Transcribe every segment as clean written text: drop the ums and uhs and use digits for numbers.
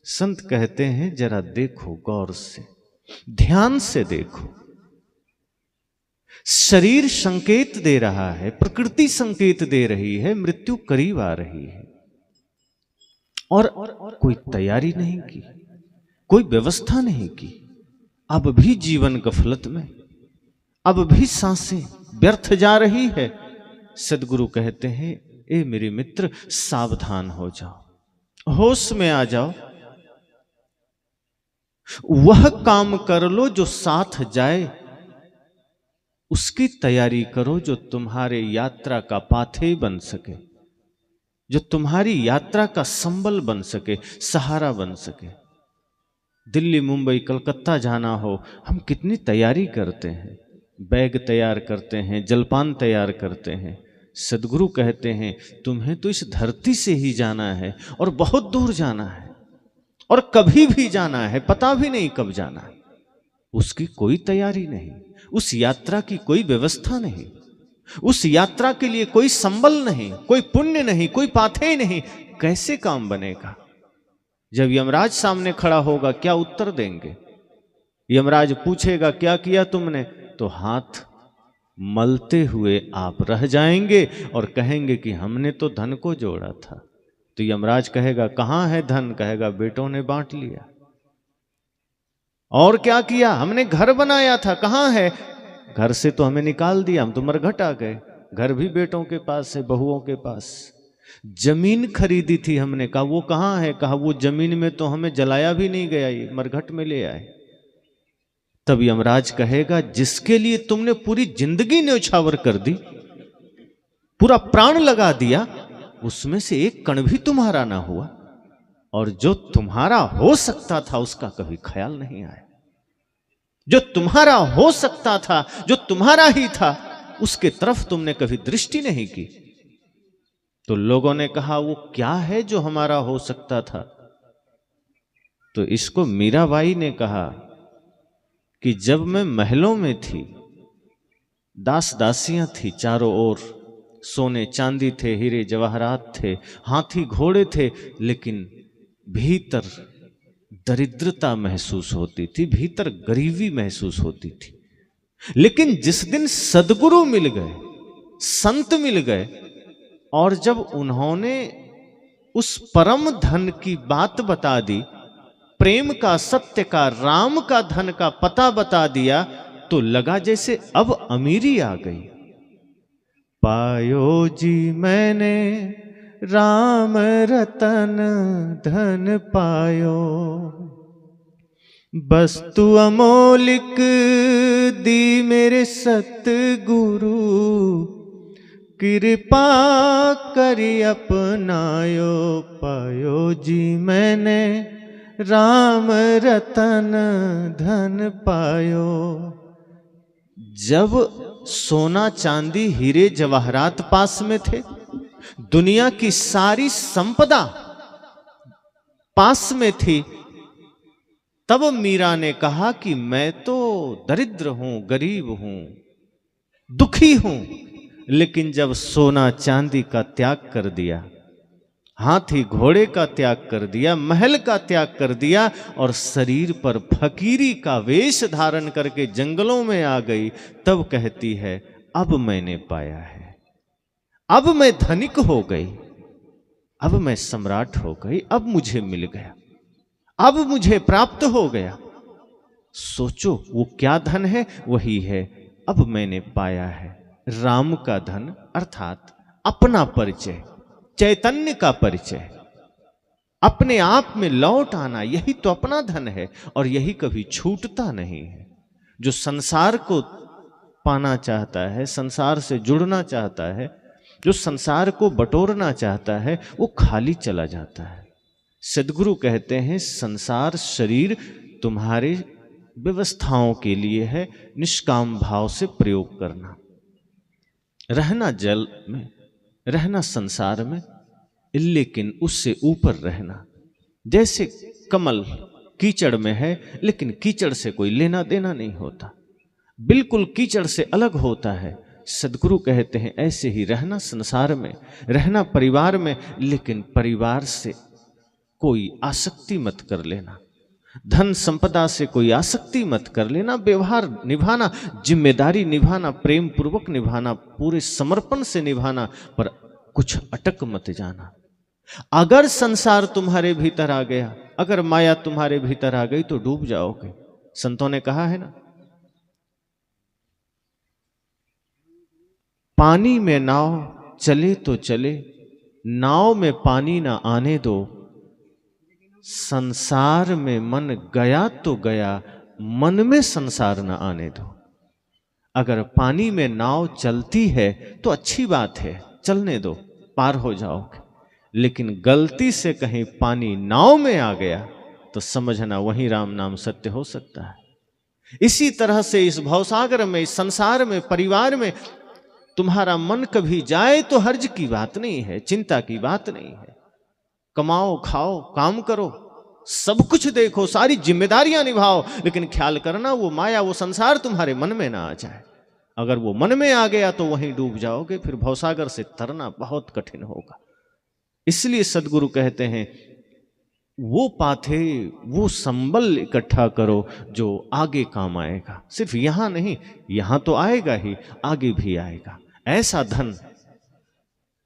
संत कहते हैं जरा देखो गौर से, ध्यान से देखो। शरीर संकेत दे रहा है, प्रकृति संकेत दे रही है, मृत्यु करीब आ रही है, और कोई तैयारी नहीं की, कोई व्यवस्था नहीं की। अब भी जीवन गफलत में, अब भी सांसें व्यर्थ जा रही है। सदगुरु कहते हैं, ए मेरे मित्र, सावधान हो जाओ, होश में आ जाओ। वह काम कर लो जो साथ जाए, उसकी तैयारी करो जो तुम्हारे यात्रा का पाथे बन सके, जो तुम्हारी यात्रा का संबल बन सके, सहारा बन सके। दिल्ली, मुंबई, कलकत्ता जाना हो, हम कितनी तैयारी करते हैं, बैग तैयार करते हैं, जलपान तैयार करते हैं। सदगुरु कहते हैं तुम्हें तो इस धरती से ही जाना है, और बहुत दूर जाना है, और कभी भी जाना है, पता भी नहीं कब जाना है। उसकी कोई तैयारी नहीं, उस यात्रा की कोई व्यवस्था नहीं, उस यात्रा के लिए कोई संबल नहीं, कोई पुण्य नहीं, कोई पाथे नहीं। कैसे काम बनेगा? जब यमराज सामने खड़ा होगा क्या उत्तर देंगे? यमराज पूछेगा क्या किया तुमने, तो हाथ मलते हुए आप रह जाएंगे और कहेंगे कि हमने तो धन को जोड़ा था। तो यमराज कहेगा कहां है धन? कहेगा बेटों ने बांट लिया। और क्या किया? हमने घर बनाया था, कहां है? घर से तो हमें निकाल दिया, हम तो मरघट आ गए। घर भी बेटों के पास है, बहुओं के पास। जमीन खरीदी थी हमने, कहा वो कहां है? कहा वो जमीन में तो हमें जलाया भी नहीं गया, ये मरघट में ले आए। तब यमराज कहेगा जिसके लिए तुमने पूरी जिंदगी न्यौछावर कर दी, पूरा प्राण लगा दिया, उसमें से एक कण भी तुम्हारा ना हुआ, और जो तुम्हारा हो सकता था उसका कभी ख्याल नहीं आया। जो तुम्हारा हो सकता था, जो तुम्हारा ही था, उसके तरफ तुमने कभी दृष्टि नहीं की। तो लोगों ने कहा वो क्या है जो हमारा हो सकता था? तो इसको मीराबाई ने कहा कि जब मैं महलों में थी, दास दासियां थी चारों ओर, सोने चांदी थे, हीरे जवाहरात थे, हाथी घोड़े थे, लेकिन भीतर दरिद्रता महसूस होती थी, भीतर गरीबी महसूस होती थी। लेकिन जिस दिन सदगुरु मिल गए, संत मिल गए, और जब उन्होंने उस परम धन की बात बता दी, प्रेम का, सत्य का, राम का धन का पता बता दिया, तो लगा जैसे अब अमीरी आ गई। पायो जी मैंने राम रतन धन पायो, वस्तु अमोलिक दी मेरे सतगुरु, कृपा करी अपनायो। पायो जी मैंने राम रतन धन पायो। जब सोना चांदी हीरे जवाहरात पास में थे, दुनिया की सारी संपदा पास में थी, तब मीरा ने कहा कि मैं तो दरिद्र हूं, गरीब हूं, दुखी हूं। लेकिन जब सोना चांदी का त्याग कर दिया, हाथी घोड़े का त्याग कर दिया, महल का त्याग कर दिया, और शरीर पर फकीरी का वेश धारण करके जंगलों में आ गई, तब कहती है अब मैंने पाया है, अब मैं धनिक हो गई, अब मैं सम्राट हो गई, अब मुझे मिल गया, अब मुझे प्राप्त हो गया। सोचो वो क्या धन है? वही है अब मैंने पाया है, राम का धन, अर्थात अपना परिचय, चैतन्य का परिचय, अपने आप में लौट आना, यही तो अपना धन है, और यही कभी छूटता नहीं है। जो संसार को पाना चाहता है, संसार से जुड़ना चाहता है, जो संसार को बटोरना चाहता है, वो खाली चला जाता है। सदगुरु कहते हैं संसार शरीर तुम्हारे व्यवस्थाओं के लिए है, निष्काम भाव से प्रयोग करना। रहना जल में, रहना संसार में, लेकिन उससे ऊपर रहना। जैसे कमल कीचड़ में है, लेकिन कीचड़ से कोई लेना देना नहीं होता, बिल्कुल कीचड़ से अलग होता है। सदगुरु कहते हैं ऐसे ही रहना संसार में, रहना परिवार में, लेकिन परिवार से कोई आसक्ति मत कर लेना, धन संपदा से कोई आसक्ति मत कर लेना। व्यवहार निभाना, जिम्मेदारी निभाना, प्रेम पूर्वक निभाना, पूरे समर्पण से निभाना, पर कुछ अटक मत जाना। अगर संसार तुम्हारे भीतर आ गया, अगर माया तुम्हारे भीतर आ गई तो डूब जाओगे। संतों ने कहा है ना, पानी में नाव चले तो चले, नाव में पानी ना आने दो। संसार में मन गया तो गया, मन में संसार ना आने दो। अगर पानी में नाव चलती है तो अच्छी बात है, चलने दो, पार हो जाओगे। लेकिन गलती से कहीं पानी नाव में आ गया तो समझना वहीं राम नाम सत्य हो सकता है। इसी तरह से इस भवसागर में, इस संसार में, परिवार में तुम्हारा मन कभी जाए तो हर्ज की बात नहीं है, चिंता की बात नहीं है। कमाओ, खाओ, काम करो, सब कुछ देखो, सारी जिम्मेदारियां निभाओ, लेकिन ख्याल करना वो माया, वो संसार तुम्हारे मन में ना आ जाए। अगर वो मन में आ गया तो वहीं डूब जाओगे, फिर भवसागर से तरना बहुत कठिन होगा। इसलिए सदगुरु कहते हैं, वो पाथे, वो संबल इकट्ठा करो जो आगे काम आएगा। सिर्फ यहां नहीं, यहां तो आएगा ही, आगे भी आएगा। ऐसा धन,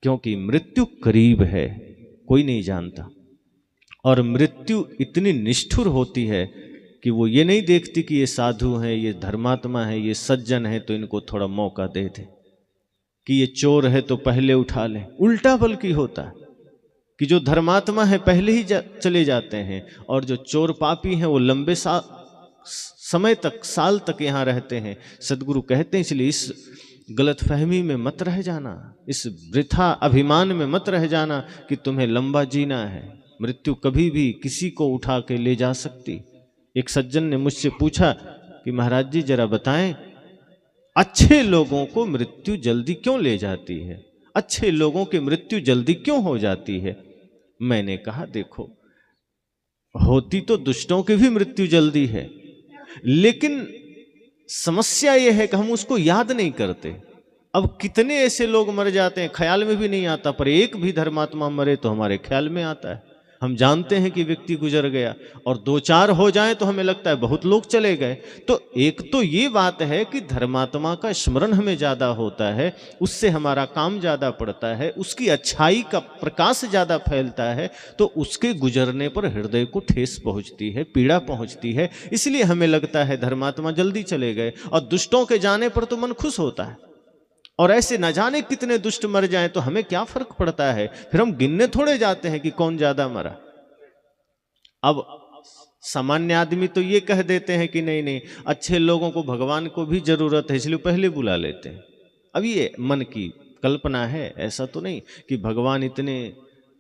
क्योंकि मृत्यु करीब है, कोई नहीं जानता। और मृत्यु इतनी निष्ठुर होती है कि वो ये नहीं देखती कि ये साधु हैं, ये धर्मात्मा है, ये सज्जन है, तो इनको थोड़ा मौका दे दे, कि ये चोर है तो पहले उठा ले। उल्टा बल्कि होता है कि जो धर्मात्मा है पहले ही चले जाते हैं, और जो चोर पापी हैं वो लंबे समय तक, साल तक यहाँ रहते हैं। सदगुरु कहते हैं, इसलिए इस गलतफहमी में मत रह जाना, इस वृथा अभिमान में मत रह जाना कि तुम्हें लंबा जीना है। मृत्यु कभी भी किसी को उठा के ले जा सकती। एक सज्जन ने मुझसे पूछा कि महाराज जी जरा बताएं, अच्छे लोगों को मृत्यु जल्दी क्यों ले जाती है, अच्छे लोगों की मृत्यु जल्दी क्यों हो जाती है? मैंने कहा, देखो, होती तो दुष्टों की भी मृत्यु जल्दी है, लेकिन समस्या यह है कि हम उसको याद नहीं करते। अब कितने ऐसे लोग मर जाते हैं, ख्याल में भी नहीं आता, पर एक भी धर्मात्मा मरे तो हमारे ख्याल में आता है। हम जानते हैं कि व्यक्ति गुजर गया, और दो चार हो जाएं तो हमें लगता है बहुत लोग चले गए। तो एक तो ये बात है कि धर्मात्मा का स्मरण हमें ज़्यादा होता है, उससे हमारा काम ज़्यादा पड़ता है, उसकी अच्छाई का प्रकाश ज़्यादा फैलता है, तो उसके गुजरने पर हृदय को ठेस पहुँचती है, पीड़ा पहुँचती है। इसलिए हमें लगता है धर्मात्मा जल्दी चले गए, और दुष्टों के जाने पर तो मन खुश होता है। और ऐसे न जाने कितने दुष्ट मर जाएं तो हमें क्या फर्क पड़ता है, फिर हम गिनने थोड़े जाते हैं कि कौन ज्यादा मरा। अब सामान्य आदमी तो ये कह देते हैं कि नहीं नहीं, अच्छे लोगों को भगवान को भी जरूरत है, इसलिए पहले बुला लेते हैं। अब ये मन की कल्पना है, ऐसा तो नहीं कि भगवान इतने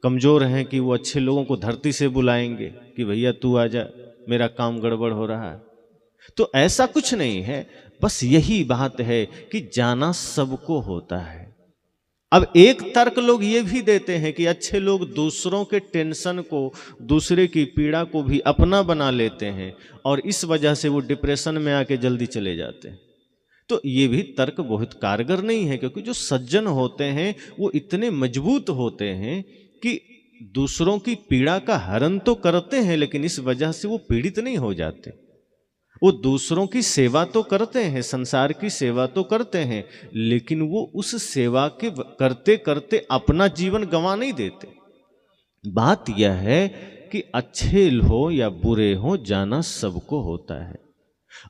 कमजोर हैं कि वो अच्छे लोगों को धरती से बुलाएंगे कि भैया तू आजा, मेरा काम गड़बड़ हो रहा है। तो ऐसा कुछ नहीं है, बस यही बात है कि जाना सबको होता है। अब एक तर्क लोग ये भी देते हैं कि अच्छे लोग दूसरों के टेंशन को, दूसरे की पीड़ा को भी अपना बना लेते हैं, और इस वजह से वो डिप्रेशन में आके जल्दी चले जाते हैं। तो ये भी तर्क बहुत कारगर नहीं है, क्योंकि जो सज्जन होते हैं वो इतने मजबूत होते हैं कि दूसरों की पीड़ा का हरण तो करते हैं, लेकिन इस वजह से वो पीड़ित नहीं हो जाते। वो दूसरों की सेवा तो करते हैं, संसार की सेवा तो करते हैं, लेकिन वो उस सेवा के करते करते अपना जीवन गंवा नहीं देते। बात यह है कि अच्छे हो या बुरे हो, जाना सबको होता है।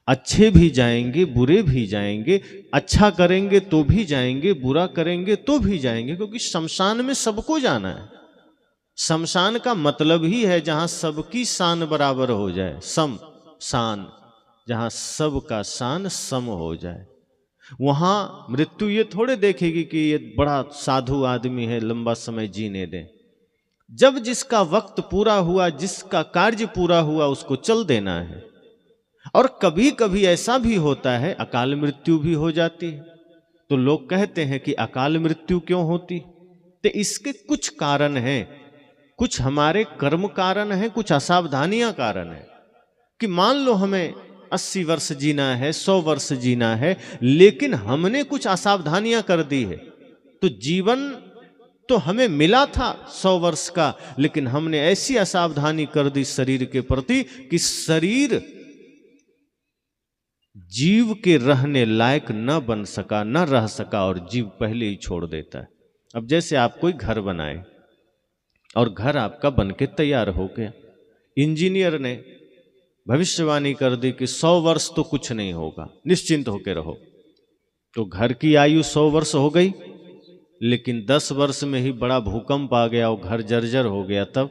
अच्छे भी जाएंगे, बुरे भी जाएंगे, अच्छा करेंगे तो भी जाएंगे, बुरा करेंगे तो भी जाएंगे, क्योंकि शमशान में सबको जाना है। शमशान का मतलब ही है जहां सबकी शान बराबर हो जाए, सम शान, जहां सबका शान सम हो जाए। वहां मृत्यु ये थोड़े देखेगी कि ये बड़ा साधु आदमी है, लंबा समय जीने दें। जब जिसका वक्त पूरा हुआ, जिसका कार्य पूरा हुआ, उसको चल देना है। और कभी कभी ऐसा भी होता है अकाल मृत्यु भी हो जाती है। तो लोग कहते हैं कि अकाल मृत्यु क्यों होती, तो इसके कुछ कारण हैं, कुछ हमारे कर्म कारण हैं, कुछ असावधानियां कारण हैं। कि मान लो हमें 80 वर्ष जीना है, 100 वर्ष जीना है, लेकिन हमने कुछ असावधानियां कर दी है, तो जीवन तो हमें मिला था 100 वर्ष का, लेकिन हमने ऐसी असावधानी कर दी शरीर के प्रति कि शरीर जीव के रहने लायक न बन सका, न रह सका, और जीव पहले ही छोड़ देता है। अब जैसे आप कोई घर बनाए और घर आपका बन के तैयार हो गया, इंजीनियर ने भविष्यवाणी कर दी कि 100 वर्ष तो कुछ नहीं होगा, निश्चिंत होकर रहो। तो घर की आयु 100 वर्ष हो गई, लेकिन 10 वर्ष में ही बड़ा भूकंप आ गया और घर जर्जर हो गया, तब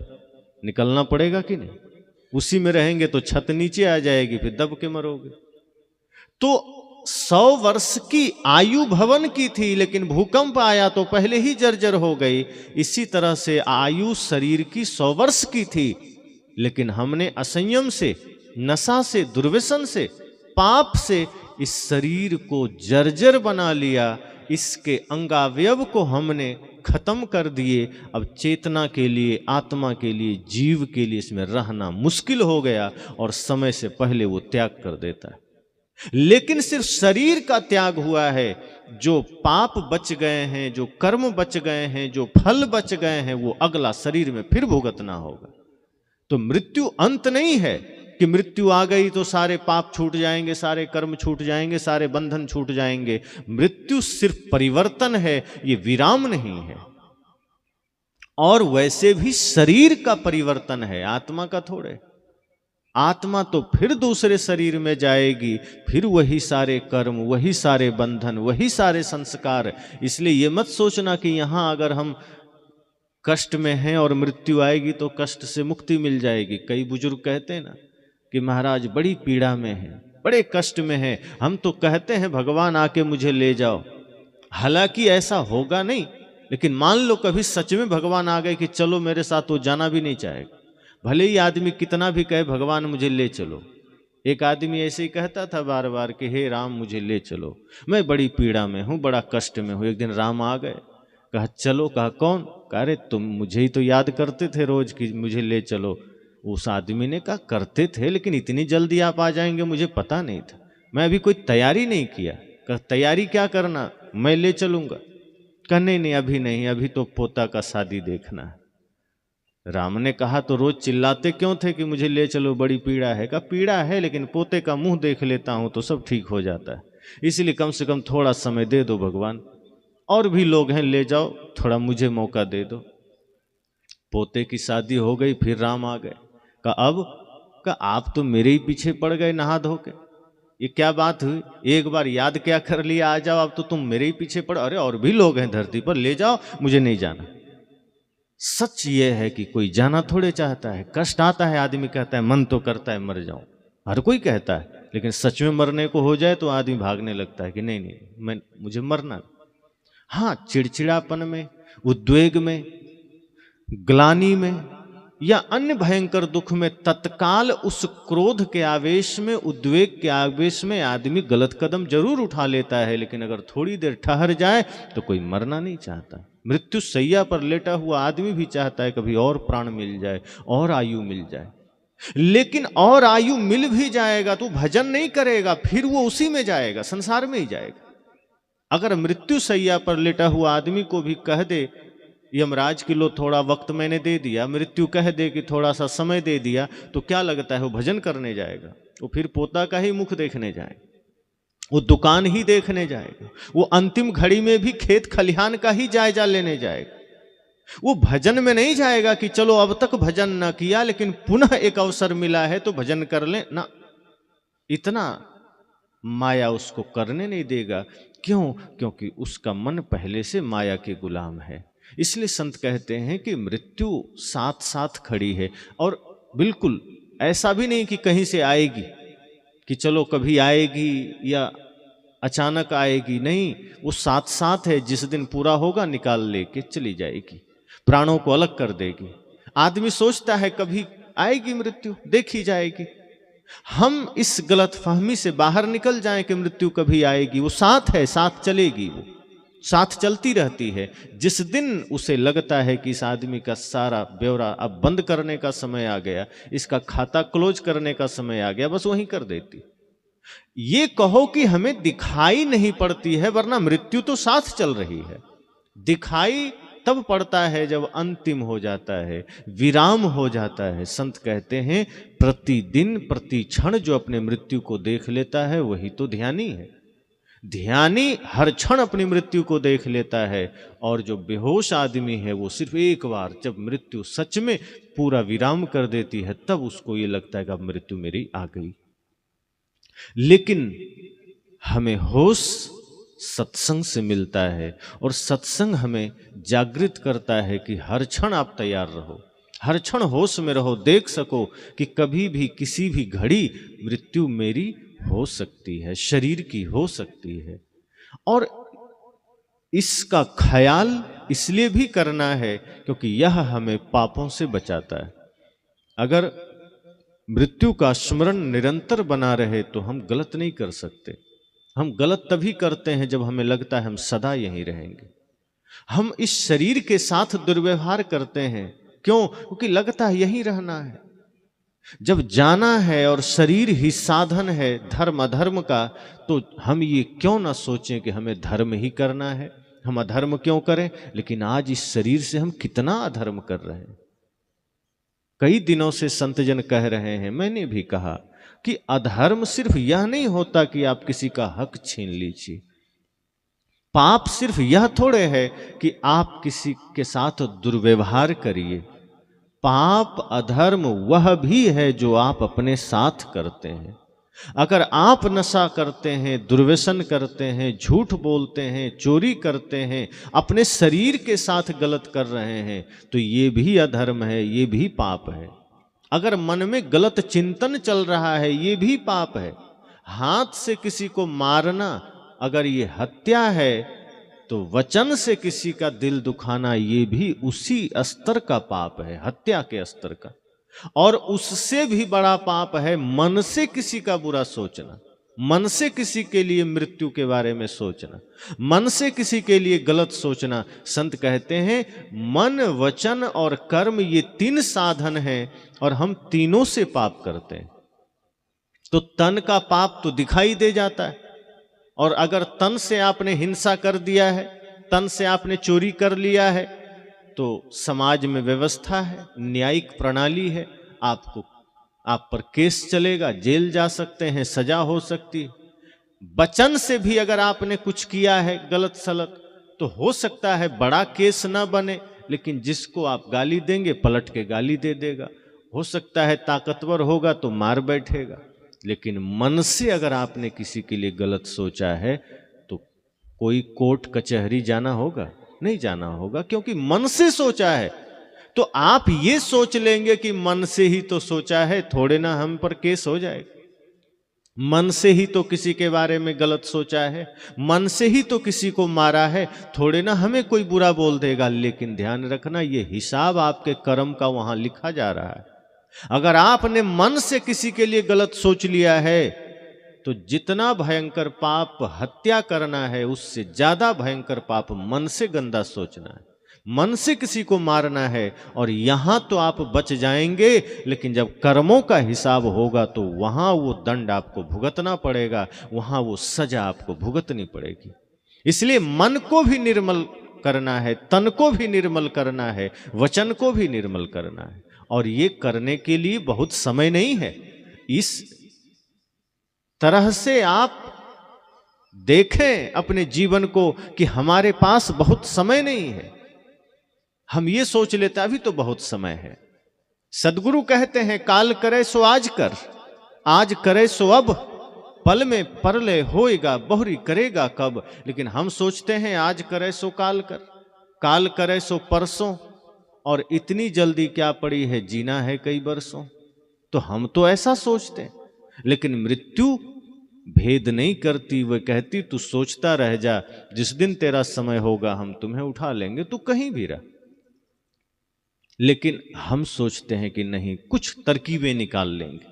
निकलना पड़ेगा कि नहीं? उसी में रहेंगे तो छत नीचे आ जाएगी, फिर दब के मरोगे। तो 100 वर्ष की आयु भवन की थी, लेकिन भूकंप आया तो पहले ही जर्जर हो गई। इसी तरह से आयु शरीर की 100 वर्ष की थी, लेकिन हमने असंयम से, नशा से, दुर्व्यसन से, पाप से इस शरीर को जर्जर बना लिया। इसके अंगावयव को हमने खत्म कर दिए। अब चेतना के लिए, आत्मा के लिए, जीव के लिए इसमें रहना मुश्किल हो गया और समय से पहले वो त्याग कर देता है। लेकिन सिर्फ शरीर का त्याग हुआ है, जो पाप बच गए हैं, जो कर्म बच गए हैं, जो फल बच गए हैं, वो अगला शरीर में फिर भुगतना होगा। तो मृत्यु अंत नहीं है कि मृत्यु आ गई तो सारे पाप छूट जाएंगे, सारे कर्म छूट जाएंगे, सारे बंधन छूट जाएंगे। मृत्यु सिर्फ परिवर्तन है, ये विराम नहीं है। और वैसे भी शरीर का परिवर्तन है, आत्मा का थोड़े। आत्मा तो फिर दूसरे शरीर में जाएगी, फिर वही सारे कर्म, वही सारे बंधन, वही सारे संस्कार। इसलिए ये मत सोचना कि यहां अगर हम कष्ट में हैं और मृत्यु आएगी तो कष्ट से मुक्ति मिल जाएगी। कई बुजुर्ग कहते हैं ना कि महाराज बड़ी पीड़ा में है, बड़े कष्ट में है, हम तो कहते हैं भगवान आके मुझे ले जाओ। हालांकि ऐसा होगा नहीं, लेकिन मान लो कभी सच में भगवान आ गए कि चलो मेरे साथ, तो जाना भी नहीं चाहेगा। भले ही आदमी कितना भी कहे भगवान मुझे ले चलो। एक आदमी ऐसे ही कहता था बार बार कि हे राम मुझे ले चलो, मैं बड़ी पीड़ा में हूँ, बड़ा कष्ट में हूँ। एक दिन राम आ गए, कहा चलो। कहा कौन? कहा अरे तुम मुझे ही तो याद करते थे रोज कि मुझे ले चलो। उस आदमी ने कहा करते थे, लेकिन इतनी जल्दी आप आ जाएंगे मुझे पता नहीं था, मैं अभी कोई तैयारी नहीं किया। कहा तैयारी क्या करना, मैं ले चलूंगा। कहा नहीं अभी नहीं, अभी तो पोता का शादी देखना है। राम ने कहा तो रोज चिल्लाते क्यों थे कि मुझे ले चलो, बड़ी पीड़ा है? कहा पीड़ा है, लेकिन पोते का मुंह देख लेता हूं तो सब ठीक हो जाता है, इसलिए कम से कम थोड़ा समय दे दो भगवान, और भी लोग हैं, ले जाओ, थोड़ा मुझे मौका दे दो। पोते की शादी हो गई, फिर राम आ गए। कहा अब? कहा आप तो मेरे ही पीछे पड़ गए नहा धो के, ये क्या बात हुई? एक बार याद क्या कर लिया, आ जाओ, अब तो तुम मेरे ही पीछे पड़। अरे और भी लोग हैं धरती पर, ले जाओ, मुझे नहीं जाना। सच ये है कि कोई जाना थोड़े चाहता है, कष्ट आता है, आदमी कहता है मन तो करता है मर जाऊं, हर कोई कहता है, लेकिन सच में मरने को हो जाए तो आदमी भागने लगता है कि नहीं मुझे मरना। हाँ, चिड़चिड़ापन में, उद्वेग में, ग्लानि में या अन्य भयंकर दुख में तत्काल उस क्रोध के आवेश में, उद्वेग के आवेश में आदमी गलत कदम जरूर उठा लेता है, लेकिन अगर थोड़ी देर ठहर जाए तो कोई मरना नहीं चाहता। मृत्यु सैया पर लेटा हुआ आदमी भी चाहता है कभी और प्राण मिल जाए, और आयु मिल जाए। लेकिन और आयु मिल भी जाएगा तो भजन नहीं करेगा, फिर वो उसी में जाएगा, संसार में ही जाएगा। अगर मृत्यु सैया पर लेटा हुआ आदमी को भी कह दे यमराज की लो थोड़ा वक्त मैंने दे दिया, मृत्यु कह दे कि थोड़ा सा समय दे दिया, तो क्या लगता है वो भजन करने जाएगा? वो फिर पोता का ही मुख देखने जाएगा, वो दुकान ही देखने जाएगा, वो अंतिम घड़ी में भी खेत खलिहान का ही जायजा लेने जाएगा। वो भजन में नहीं जाएगा कि चलो अब तक भजन न किया लेकिन पुनः एक अवसर मिला है तो भजन कर ले ना, इतना माया उसको करने नहीं देगा। क्यों? क्योंकि उसका मन पहले से माया के गुलाम है। इसलिए संत कहते हैं कि मृत्यु साथ साथ खड़ी है, और बिल्कुल ऐसा भी नहीं कि कहीं से आएगी, कि चलो कभी आएगी या अचानक आएगी, नहीं, वो साथ साथ है। जिस दिन पूरा होगा निकाल लेके चली जाएगी, प्राणों को अलग कर देगी। आदमी सोचता है कभी आएगी मृत्यु, देखी जाएगी। हम इस गलत फहमी से बाहर निकल जाएं कि मृत्यु कभी आएगी, वो साथ है, साथ चलेगी, वो साथ चलती रहती है। जिस दिन उसे लगता है कि इस आदमी का सारा ब्यौरा अब बंद करने का समय आ गया, इसका खाता क्लोज करने का समय आ गया, बस वहीं कर देती। ये कहो कि हमें दिखाई नहीं पड़ती है, वरना मृत्यु तो साथ चल रही है। दिखाई तब पड़ता है जब अंतिम हो जाता है, विराम हो जाता है। संत कहते हैं प्रतिदिन प्रति क्षण जो अपने मृत्यु को देख लेता है वही तो ध्यानी है। ध्यानी हर क्षण अपनी मृत्यु को देख लेता है, और जो बेहोश आदमी है वो सिर्फ एक बार जब मृत्यु सच में पूरा विराम कर देती है तब उसको ये लगता है कि अब मृत्यु मेरी आ गई। लेकिन हमें होश सत्संग से मिलता है, और सत्संग हमें जागृत करता है कि हर क्षण आप तैयार रहो, हर क्षण होश में रहो, देख सको कि कभी भी किसी भी घड़ी मृत्यु मेरी हो सकती है, शरीर की हो सकती है। और इसका ख्याल इसलिए भी करना है क्योंकि यह हमें पापों से बचाता है। अगर मृत्यु का स्मरण निरंतर बना रहे तो हम गलत नहीं कर सकते। हम गलत तभी करते हैं जब हमें लगता है हम सदा यहीं रहेंगे। हम इस शरीर के साथ दुर्व्यवहार करते हैं, क्यों? क्योंकि लगता है यहीं रहना है। जब जाना है और शरीर ही साधन है धर्म अधर्म का, तो हम ये क्यों ना सोचें कि हमें धर्म ही करना है, हम अधर्म क्यों करें। लेकिन आज इस शरीर से हम कितना अधर्म कर रहे हैं। कई दिनों से संतजन कह रहे हैं, मैंने भी कहा कि अधर्म सिर्फ यह नहीं होता कि आप किसी का हक छीन लीजिए। पाप सिर्फ यह थोड़े है कि आप किसी के साथ दुर्व्यवहार करिए। पाप अधर्म वह भी है जो आप अपने साथ करते हैं। अगर आप नशा करते हैं, दुर्व्यसन करते हैं, झूठ बोलते हैं, चोरी करते हैं, अपने शरीर के साथ गलत कर रहे हैं, तो ये भी अधर्म है, ये भी पाप है। अगर मन में गलत चिंतन चल रहा है, ये भी पाप है। हाथ से किसी को मारना अगर ये हत्या है, तो वचन से किसी का दिल दुखाना ये भी उसी स्तर का पाप है, हत्या के स्तर का। और उससे भी बड़ा पाप है मन से किसी का बुरा सोचना, मन से किसी के लिए मृत्यु के बारे में सोचना, मन से किसी के लिए गलत सोचना। संत कहते हैं मन, वचन और कर्म ये 3 साधन हैं, और हम तीनों से पाप करते हैं। तो तन का पाप तो दिखाई दे जाता है, और अगर तन से आपने हिंसा कर दिया है, तन से आपने चोरी कर लिया है, तो समाज में व्यवस्था है, न्यायिक प्रणाली है, आप पर केस चलेगा, जेल जा सकते हैं, सजा हो सकती है। वचन से भी अगर आपने कुछ किया है गलत सलत, तो हो सकता है बड़ा केस ना बने, लेकिन जिसको आप गाली देंगे पलट के गाली दे देगा। हो सकता है ताकतवर होगा तो मार बैठेगा। लेकिन मन से अगर आपने किसी के लिए गलत सोचा है, तो कोई कोर्ट कचहरी जाना होगा? नहीं जाना होगा, क्योंकि मन से सोचा है। तो आप ये सोच लेंगे कि मन से ही तो सोचा है, थोड़े ना हम पर केस हो जाएगा। मन से ही तो किसी के बारे में गलत सोचा है, मन से ही तो किसी को मारा है, थोड़े ना हमें कोई बुरा बोल देगा। लेकिन ध्यान रखना, ये हिसाब आपके कर्म का वहां लिखा जा रहा है। अगर आपने मन से किसी के लिए गलत सोच लिया है, तो जितना भयंकर पाप हत्या करना है, उससे ज्यादा भयंकर पाप मन से गंदा सोचना है, मन से किसी को मारना है। और यहां तो आप बच जाएंगे, लेकिन जब कर्मों का हिसाब होगा तो वहां वो दंड आपको भुगतना पड़ेगा, वहां वो सजा आपको भुगतनी पड़ेगी। इसलिए मन को भी निर्मल करना है, तन को भी निर्मल करना है, वचन को भी निर्मल करना है। और ये करने के लिए बहुत समय नहीं है। इस तरह से आप देखें अपने जीवन को कि हमारे पास बहुत समय नहीं है। हम ये सोच लेते अभी तो बहुत समय है। सदगुरु कहते हैं काल करे सो आज कर, आज करे सो अब, पल में परलय होएगा बहुरी करेगा कब। लेकिन हम सोचते हैं आज करे सो काल कर, काल करे सो परसों, और इतनी जल्दी क्या पड़ी है, जीना है कई बरसों। तो हम तो ऐसा सोचते हैं, लेकिन मृत्यु भेद नहीं करती। वह कहती तू सोचता रह जा, जिस दिन तेरा समय होगा हम तुम्हें उठा लेंगे, तू कहीं भी रह। लेकिन हम सोचते हैं कि नहीं, कुछ तरकीबें निकाल लेंगे,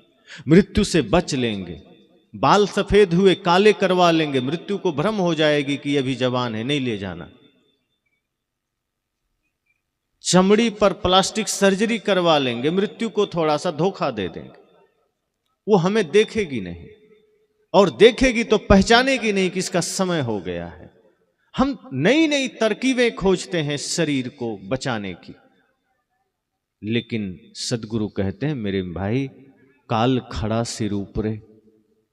मृत्यु से बच लेंगे, बाल सफेद हुए काले करवा लेंगे, मृत्यु को भ्रम हो जाएगी कि अभी जवान है, नहीं ले जाना। चमड़ी पर प्लास्टिक सर्जरी करवा लेंगे, मृत्यु को थोड़ा सा धोखा दे देंगे। वो हमें देखेगी नहीं, और देखेगी तो पहचानेगी नहीं कि इसका समय हो गया है। हम नई नई तरकीबें खोजते हैं शरीर को बचाने की, लेकिन सदगुरु कहते हैं मेरे भाई, काल खड़ा सिर ऊपरे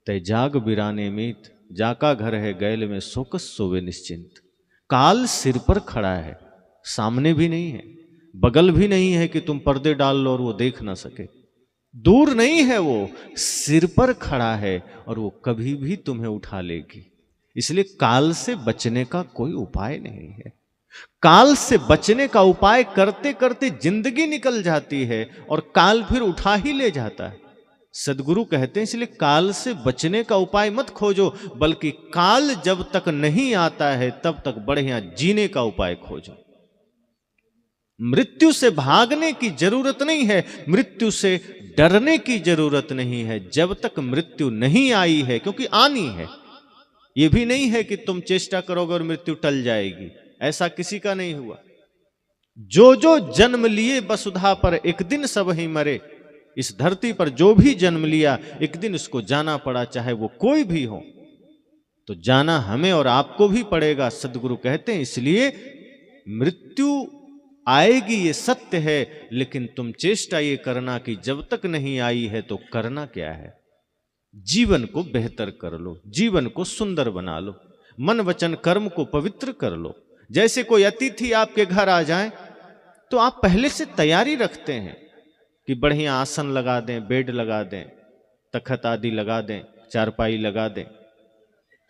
तय जाग बिराने मीत, जाका घर है गैल में सोकस सोवे निश्चिंत। काल सिर पर खड़ा है, सामने भी नहीं है, बगल भी नहीं है कि तुम पर्दे डाल लो और वो देख ना सके। दूर नहीं है, वो सिर पर खड़ा है और वो कभी भी तुम्हें उठा लेगी। इसलिए काल से बचने का कोई उपाय नहीं है। काल से बचने का उपाय करते करते जिंदगी निकल जाती है और काल फिर उठा ही ले जाता है। सदगुरु कहते हैं इसलिए काल से बचने का उपाय मत खोजो, बल्कि काल जब तक नहीं आता है तब तक बढ़िया जीने का उपाय खोजो। मृत्यु से भागने की जरूरत नहीं है, मृत्यु से डरने की जरूरत नहीं है, जब तक मृत्यु नहीं आई है, क्योंकि आनी है। यह भी नहीं है कि तुम चेष्टा करोगे और मृत्यु टल जाएगी, ऐसा किसी का नहीं हुआ। जो जो जन्म लिए वसुधा पर एक दिन सब ही मरे। इस धरती पर जो भी जन्म लिया एक दिन उसको जाना पड़ा, चाहे वो कोई भी हो। तो जाना हमें और आपको भी पड़ेगा। सदगुरु कहते हैं इसलिए मृत्यु आएगी ये सत्य है, लेकिन तुम चेष्टा ये करना कि जब तक नहीं आई है तो करना क्या है, जीवन को बेहतर कर लो, जीवन को सुंदर बना लो, मन वचन कर्म को पवित्र कर लो। जैसे कोई अतिथि आपके घर आ जाए तो आप पहले से तैयारी रखते हैं कि बढ़िया आसन लगा दें, बेड लगा दें, तखत आदि लगा दें, चारपाई लगा दें,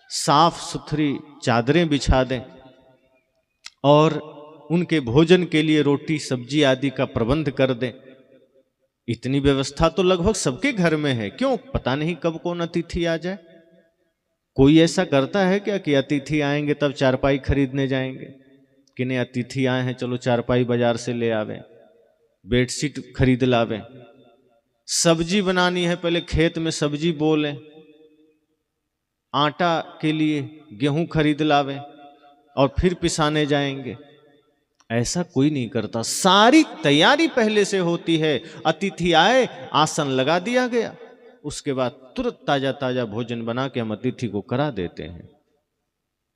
साफ सुथरी चादरें बिछा दें और उनके भोजन के लिए रोटी सब्जी आदि का प्रबंध कर दें। इतनी व्यवस्था तो लगभग सबके घर में है। क्यों? पता नहीं कब कौन अतिथि आ जाए। कोई ऐसा करता है क्या कि अतिथि आएंगे तब चारपाई खरीदने जाएंगे कि नहीं, अतिथि आए हैं चलो चारपाई बाजार से ले आवें, बेडशीट खरीद लावें, सब्जी बनानी है पहले खेत में सब्जी बो लें, आटा के लिए गेहूं खरीद लावें और फिर पिसाने जाएंगे। ऐसा कोई नहीं करता, सारी तैयारी पहले से होती है। अतिथि आए, आसन लगा दिया गया, उसके बाद तुरंत ताजा ताजा भोजन बना के हम अतिथि को करा देते हैं।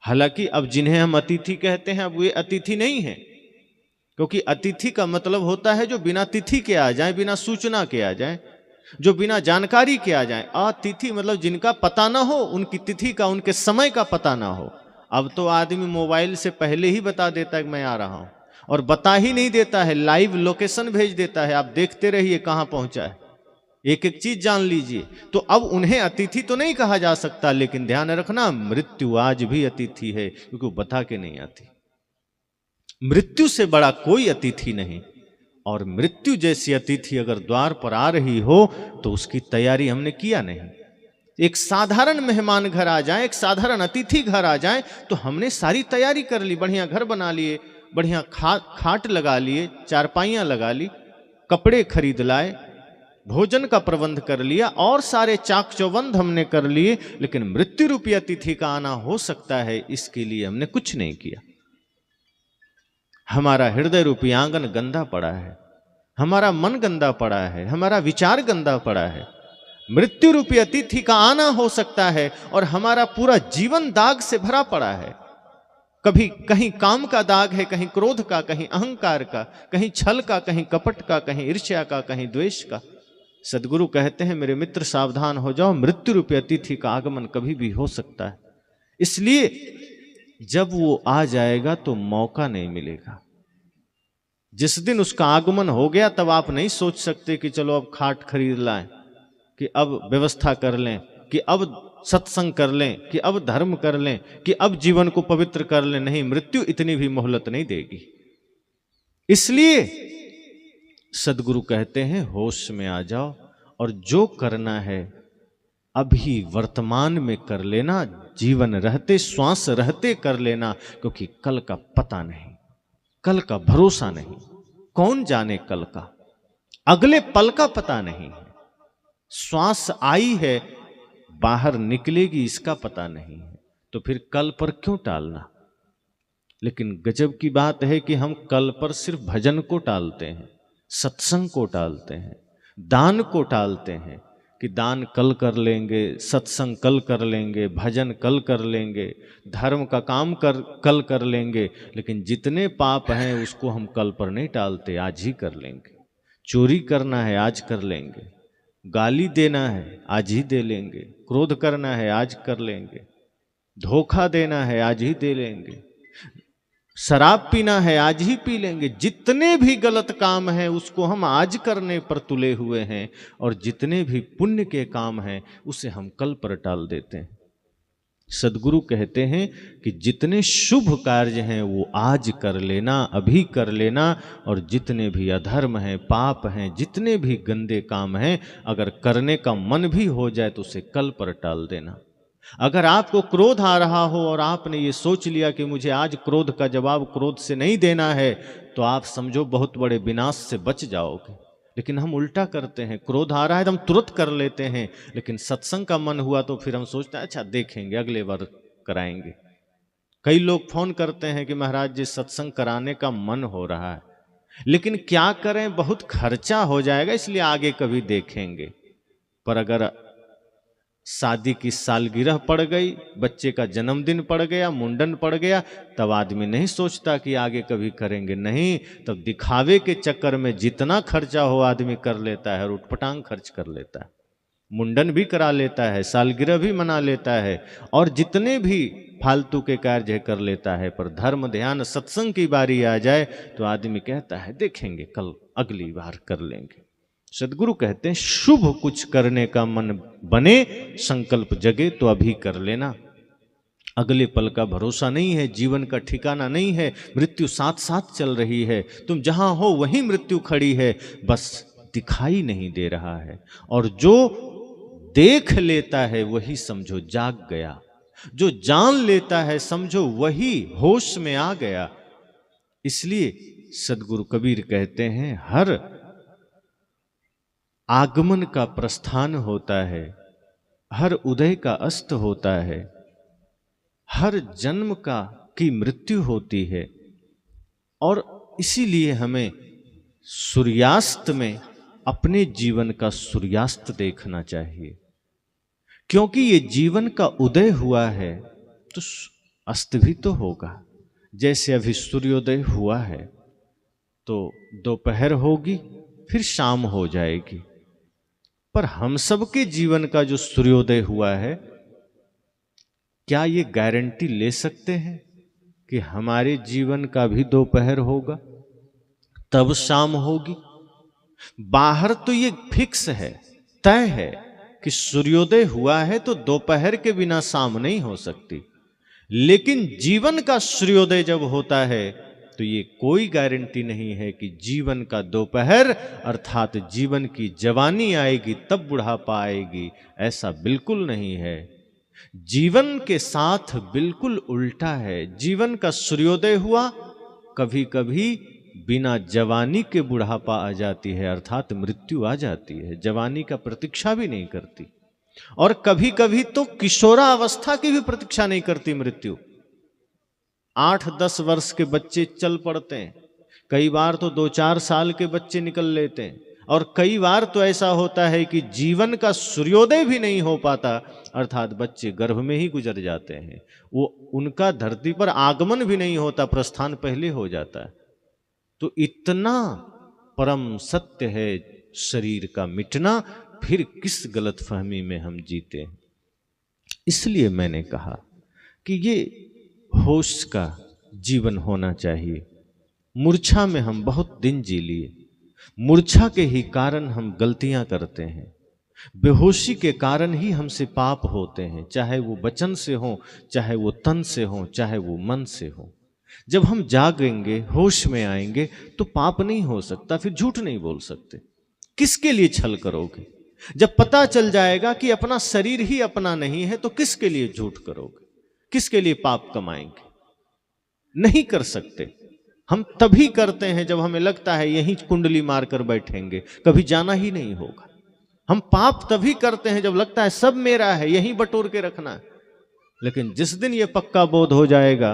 हालांकि अब जिन्हें हम अतिथि कहते हैं अब वे अतिथि नहीं है, क्योंकि अतिथि का मतलब होता है जो बिना तिथि के आ जाए, बिना सूचना के आ जाए, जो बिना जानकारी के आ जाए। अतिथि मतलब जिनका पता ना हो, उनकी तिथि का, उनके समय का पता ना हो। अब तो आदमी मोबाइल से पहले ही बता देता है कि मैं आ रहा हूं, और बता ही नहीं देता है, लाइव लोकेशन भेज देता है, आप देखते रहिए कहां पहुंचा है, एक एक चीज जान लीजिए। तो अब उन्हें अतिथि तो नहीं कहा जा सकता, लेकिन ध्यान रखना मृत्यु आज भी अतिथि है, क्योंकि वो बता के नहीं आती। मृत्यु से बड़ा कोई अतिथि नहीं, और मृत्यु जैसी अतिथि अगर द्वार पर आ रही हो तो उसकी तैयारी हमने किया नहीं। एक साधारण मेहमान घर आ जाए, एक साधारण अतिथि घर आ जाए तो हमने सारी तैयारी कर ली, बढ़िया घर बना लिए, बढ़िया खाट लगा लिए, चारपाइयां लगा ली, कपड़े खरीद लाए, भोजन का प्रबंध कर लिया और सारे चाक चौबंद हमने कर लिए। लेकिन मृत्यु रूपी अतिथि का आना हो सकता है, इसके लिए हमने कुछ नहीं किया। हमारा हृदय रूपी आंगन गंदा पड़ा है, हमारा मन गंदा पड़ा है, हमारा विचार गंदा पड़ा है। मृत्यु रूपी अतिथि का आना हो सकता है और हमारा पूरा जीवन दाग से भरा पड़ा है। कभी कहीं काम का दाग है, कहीं क्रोध का, कहीं अहंकार का, कहीं छल का, कहीं कपट का, कहीं ईर्ष्या का, कहीं द्वेष का। सदगुरु कहते हैं मेरे मित्र सावधान हो जाओ, मृत्यु रूपी अतिथि का आगमन कभी भी हो सकता है। इसलिए जब वो आ जाएगा तो मौका नहीं मिलेगा। जिस दिन उसका आगमन हो गया तब आप नहीं सोच सकते कि चलो अब खाट खरीद लाएं, कि अब व्यवस्था कर लें, कि अब सत्संग कर लें, कि अब धर्म कर लें, कि अब जीवन को पवित्र कर लें। नहीं, मृत्यु इतनी भी मोहलत नहीं देगी। इसलिए सदगुरु कहते हैं होश में आ जाओ और जो करना है अभी वर्तमान में कर लेना, जीवन रहते, श्वास रहते कर लेना, क्योंकि कल का पता नहीं, कल का भरोसा नहीं, कौन जाने कल का, अगले पल का पता नहीं है। श्वास आई है, बाहर निकलेगी इसका पता नहीं है, तो फिर कल पर क्यों टालना। लेकिन गजब की बात है कि हम कल पर सिर्फ भजन को टालते हैं, सत्संग को टालते हैं, दान को टालते हैं, कि दान कल कर लेंगे, सत्संग कल कर लेंगे, भजन कल कर लेंगे, धर्म का काम कल कर लेंगे, लेकिन जितने पाप हैं उसको हम कल पर नहीं टालते, आज ही कर लेंगे। चोरी करना है आज कर लेंगे, गाली देना है आज ही दे लेंगे, क्रोध करना है आज कर लेंगे, धोखा देना है आज ही दे लेंगे, शराब पीना है आज ही पी लेंगे। जितने भी गलत काम हैं उसको हम आज करने पर तुले हुए हैं, और जितने भी पुण्य के काम हैं उसे हम कल पर टाल देते हैं। सदगुरु कहते हैं कि जितने शुभ कार्य हैं वो आज कर लेना, अभी कर लेना, और जितने भी अधर्म हैं, पाप हैं, जितने भी गंदे काम हैं, अगर करने का मन भी हो जाए तो उसे कल पर टाल देना। अगर आपको क्रोध आ रहा हो और आपने ये सोच लिया कि मुझे आज क्रोध का जवाब क्रोध से नहीं देना है, तो आप समझो बहुत बड़े विनाश से बच जाओगे। लेकिन हम उल्टा करते हैं, क्रोध आ रहा है तो हम तुरंत कर लेते हैं, लेकिन सत्संग का मन हुआ तो फिर हम सोचते हैं अच्छा देखेंगे, अगले बार कराएंगे। कई लोग फोन करते हैं कि महाराज जी सत्संग कराने का मन हो रहा है, लेकिन क्या करें, बहुत खर्चा हो जाएगा, इसलिए आगे कभी देखेंगे। पर अगर शादी की सालगिरह पड़ गई, बच्चे का जन्मदिन पड़ गया, मुंडन पड़ गया, तब आदमी नहीं सोचता कि आगे कभी करेंगे, नहीं, तब दिखावे के चक्कर में जितना खर्चा हो आदमी कर लेता है और उठपटांग खर्च कर लेता है। मुंडन भी करा लेता है, सालगिरह भी मना लेता है, और जितने भी फालतू के कार्य कर लेता है। पर धर्म ध्यान सत्संग की बारी आ जाए तो आदमी कहता है देखेंगे, कल अगली बार कर लेंगे। सदगुरु कहते हैं शुभ कुछ करने का मन बने, संकल्प जगे तो अभी कर लेना। अगले पल का भरोसा नहीं है, जीवन का ठिकाना नहीं है, मृत्यु साथ साथ चल रही है, तुम जहां हो वहीं मृत्यु खड़ी है, बस दिखाई नहीं दे रहा है। और जो देख लेता है वही समझो जाग गया, जो जान लेता है समझो वही होश में आ गया। इसलिए सदगुरु कबीर कहते हैं हर आगमन का प्रस्थान होता है, हर उदय का अस्त होता है, हर जन्म की मृत्यु होती है। और इसीलिए हमें सूर्यास्त में अपने जीवन का सूर्यास्त देखना चाहिए, क्योंकि ये जीवन का उदय हुआ है तो अस्त भी तो होगा। जैसे अभी सूर्योदय हुआ है तो दोपहर होगी, फिर शाम हो जाएगी। पर हम सबके जीवन का जो सूर्योदय हुआ है, क्या ये गारंटी ले सकते हैं कि हमारे जीवन का भी दोपहर होगा तब शाम होगी? बाहर तो ये फिक्स है, तय है कि सूर्योदय हुआ है तो दोपहर के बिना शाम नहीं हो सकती। लेकिन जीवन का सूर्योदय जब होता है तो ये कोई गारंटी नहीं है कि जीवन का दोपहर अर्थात जीवन की जवानी आएगी तब बुढ़ापा आएगी, ऐसा बिल्कुल नहीं है। जीवन के साथ बिल्कुल उल्टा है। जीवन का सूर्योदय हुआ, कभी कभी बिना जवानी के बुढ़ापा आ जाती है, अर्थात मृत्यु आ जाती है, जवानी का प्रतीक्षा भी नहीं करती। और कभी कभी तो किशोरावस्था की भी प्रतीक्षा नहीं करती मृत्यु। 8-10 वर्ष के बच्चे चल पड़ते हैं, कई बार तो 2-4 साल के बच्चे निकल लेते हैं, और कई बार तो ऐसा होता है कि जीवन का सूर्योदय भी नहीं हो पाता, अर्थात बच्चे गर्भ में ही गुजर जाते हैं, वो उनका धरती पर आगमन भी नहीं होता, प्रस्थान पहले हो जाता है। तो इतना परम सत्य है शरीर का मिटना, फिर किस गलतफहमी में हम जीते हैं। इसलिए मैंने कहा कि ये होश का जीवन होना चाहिए। मूर्छा में हम बहुत दिन जी लिए, मूर्छा के ही कारण हम गलतियां करते हैं, बेहोशी के कारण ही हमसे पाप होते हैं, चाहे वो वचन से हो, चाहे वो तन से हो, चाहे वो मन से हो। जब हम जागेंगे, होश में आएंगे तो पाप नहीं हो सकता, फिर झूठ नहीं बोल सकते। किसके लिए छल करोगे? जब पता चल जाएगा कि अपना शरीर ही अपना नहीं है तो किसके लिए झूठ करोगे, किसके लिए पाप कमाएंगे? नहीं कर सकते। हम तभी करते हैं जब हमें लगता है यहीं कुंडली मारकर बैठेंगे, कभी जाना ही नहीं होगा। हम पाप तभी करते हैं जब लगता है सब मेरा है, यहीं बटोर के रखना है। लेकिन जिस दिन ये पक्का बोध हो जाएगा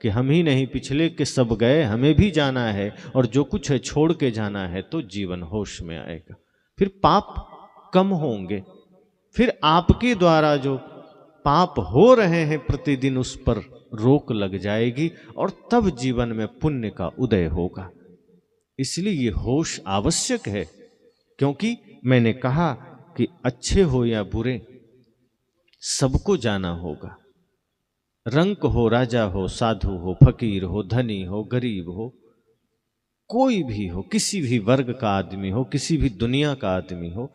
कि हम ही नहीं, पिछले के सब गए, हमें भी जाना है और जो कुछ है छोड़ के जाना है, तो जीवन होश में आएगा। फिर पाप कम होंगे, फिर आपके द्वारा जो पाप हो रहे हैं प्रतिदिन उस पर रोक लग जाएगी और तब जीवन में पुण्य का उदय होगा। इसलिए ये होश आवश्यक है, क्योंकि मैंने कहा कि अच्छे हो या बुरे सबको जाना होगा। रंक हो, राजा हो, साधु हो, फकीर हो, धनी हो, गरीब हो, कोई भी हो, किसी भी वर्ग का आदमी हो, किसी भी दुनिया का आदमी हो,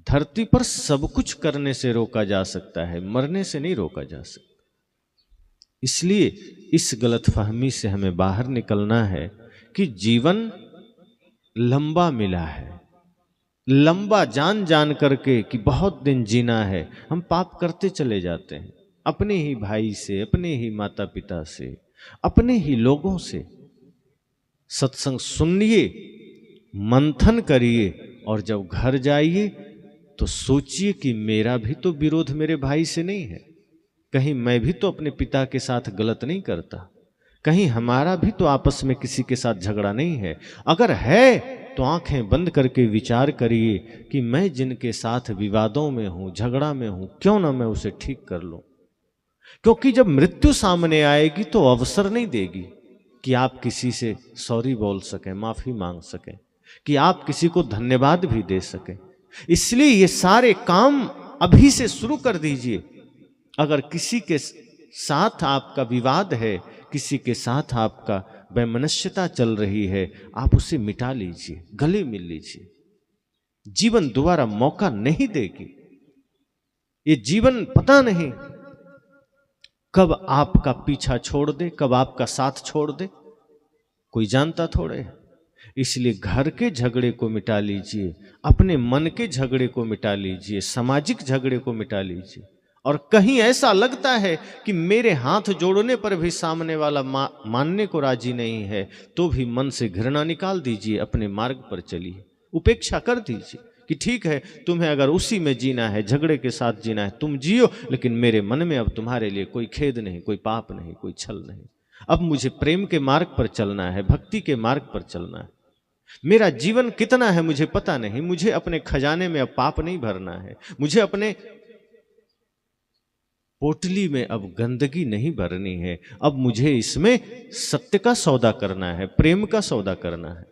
धरती पर सब कुछ करने से रोका जा सकता है, मरने से नहीं रोका जा सकता। इसलिए इस गलतफहमी से हमें बाहर निकलना है कि जीवन लंबा मिला है। लंबा जान जान करके कि बहुत दिन जीना है, हम पाप करते चले जाते हैं, अपने ही भाई से, अपने ही माता पिता से, अपने ही लोगों से। सत्संग सुनिए, मंथन करिए और जब घर जाइए तो सोचिए कि मेरा भी तो विरोध मेरे भाई से नहीं है, कहीं मैं भी तो अपने पिता के साथ गलत नहीं करता, कहीं हमारा भी तो आपस में किसी के साथ झगड़ा नहीं है। अगर है तो आंखें बंद करके विचार करिए कि मैं जिनके साथ विवादों में हूं, झगड़ा में हूं, क्यों ना मैं उसे ठीक कर लूं। क्योंकि जब मृत्यु सामने आएगी तो अवसर नहीं देगी कि आप किसी से सॉरी बोल सकें, माफी मांग सकें, कि आप किसी को धन्यवाद भी दे सकें। इसलिए ये सारे काम अभी से शुरू कर दीजिए। अगर किसी के साथ आपका विवाद है, किसी के साथ आपका वैमनस्यता चल रही है, आप उसे मिटा लीजिए, गले मिल लीजिए। जीवन दोबारा मौका नहीं देगी। ये जीवन पता नहीं कब आपका पीछा छोड़ दे, कब आपका साथ छोड़ दे, कोई जानता थोड़े है। इसलिए घर के झगड़े को मिटा लीजिए, अपने मन के झगड़े को मिटा लीजिए, सामाजिक झगड़े को मिटा लीजिए। और कहीं ऐसा लगता है कि मेरे हाथ जोड़ने पर भी सामने वाला मानने को राजी नहीं है, तो भी मन से घृणा निकाल दीजिए, अपने मार्ग पर चलिए, उपेक्षा कर दीजिए कि ठीक है, तुम्हें अगर उसी में जीना है, झगड़े के साथ जीना है, तुम जियो, लेकिन मेरे मन में अब तुम्हारे लिए कोई खेद नहीं, कोई पाप नहीं, कोई छल नहीं। अब मुझे प्रेम के मार्ग पर चलना है, भक्ति के मार्ग पर चलना है। मेरा जीवन कितना है मुझे पता नहीं, मुझे अपने खजाने में अब पाप नहीं भरना है, मुझे अपने पोटली में अब गंदगी नहीं भरनी है। अब मुझे इसमें सत्य का सौदा करना है, प्रेम का सौदा करना है।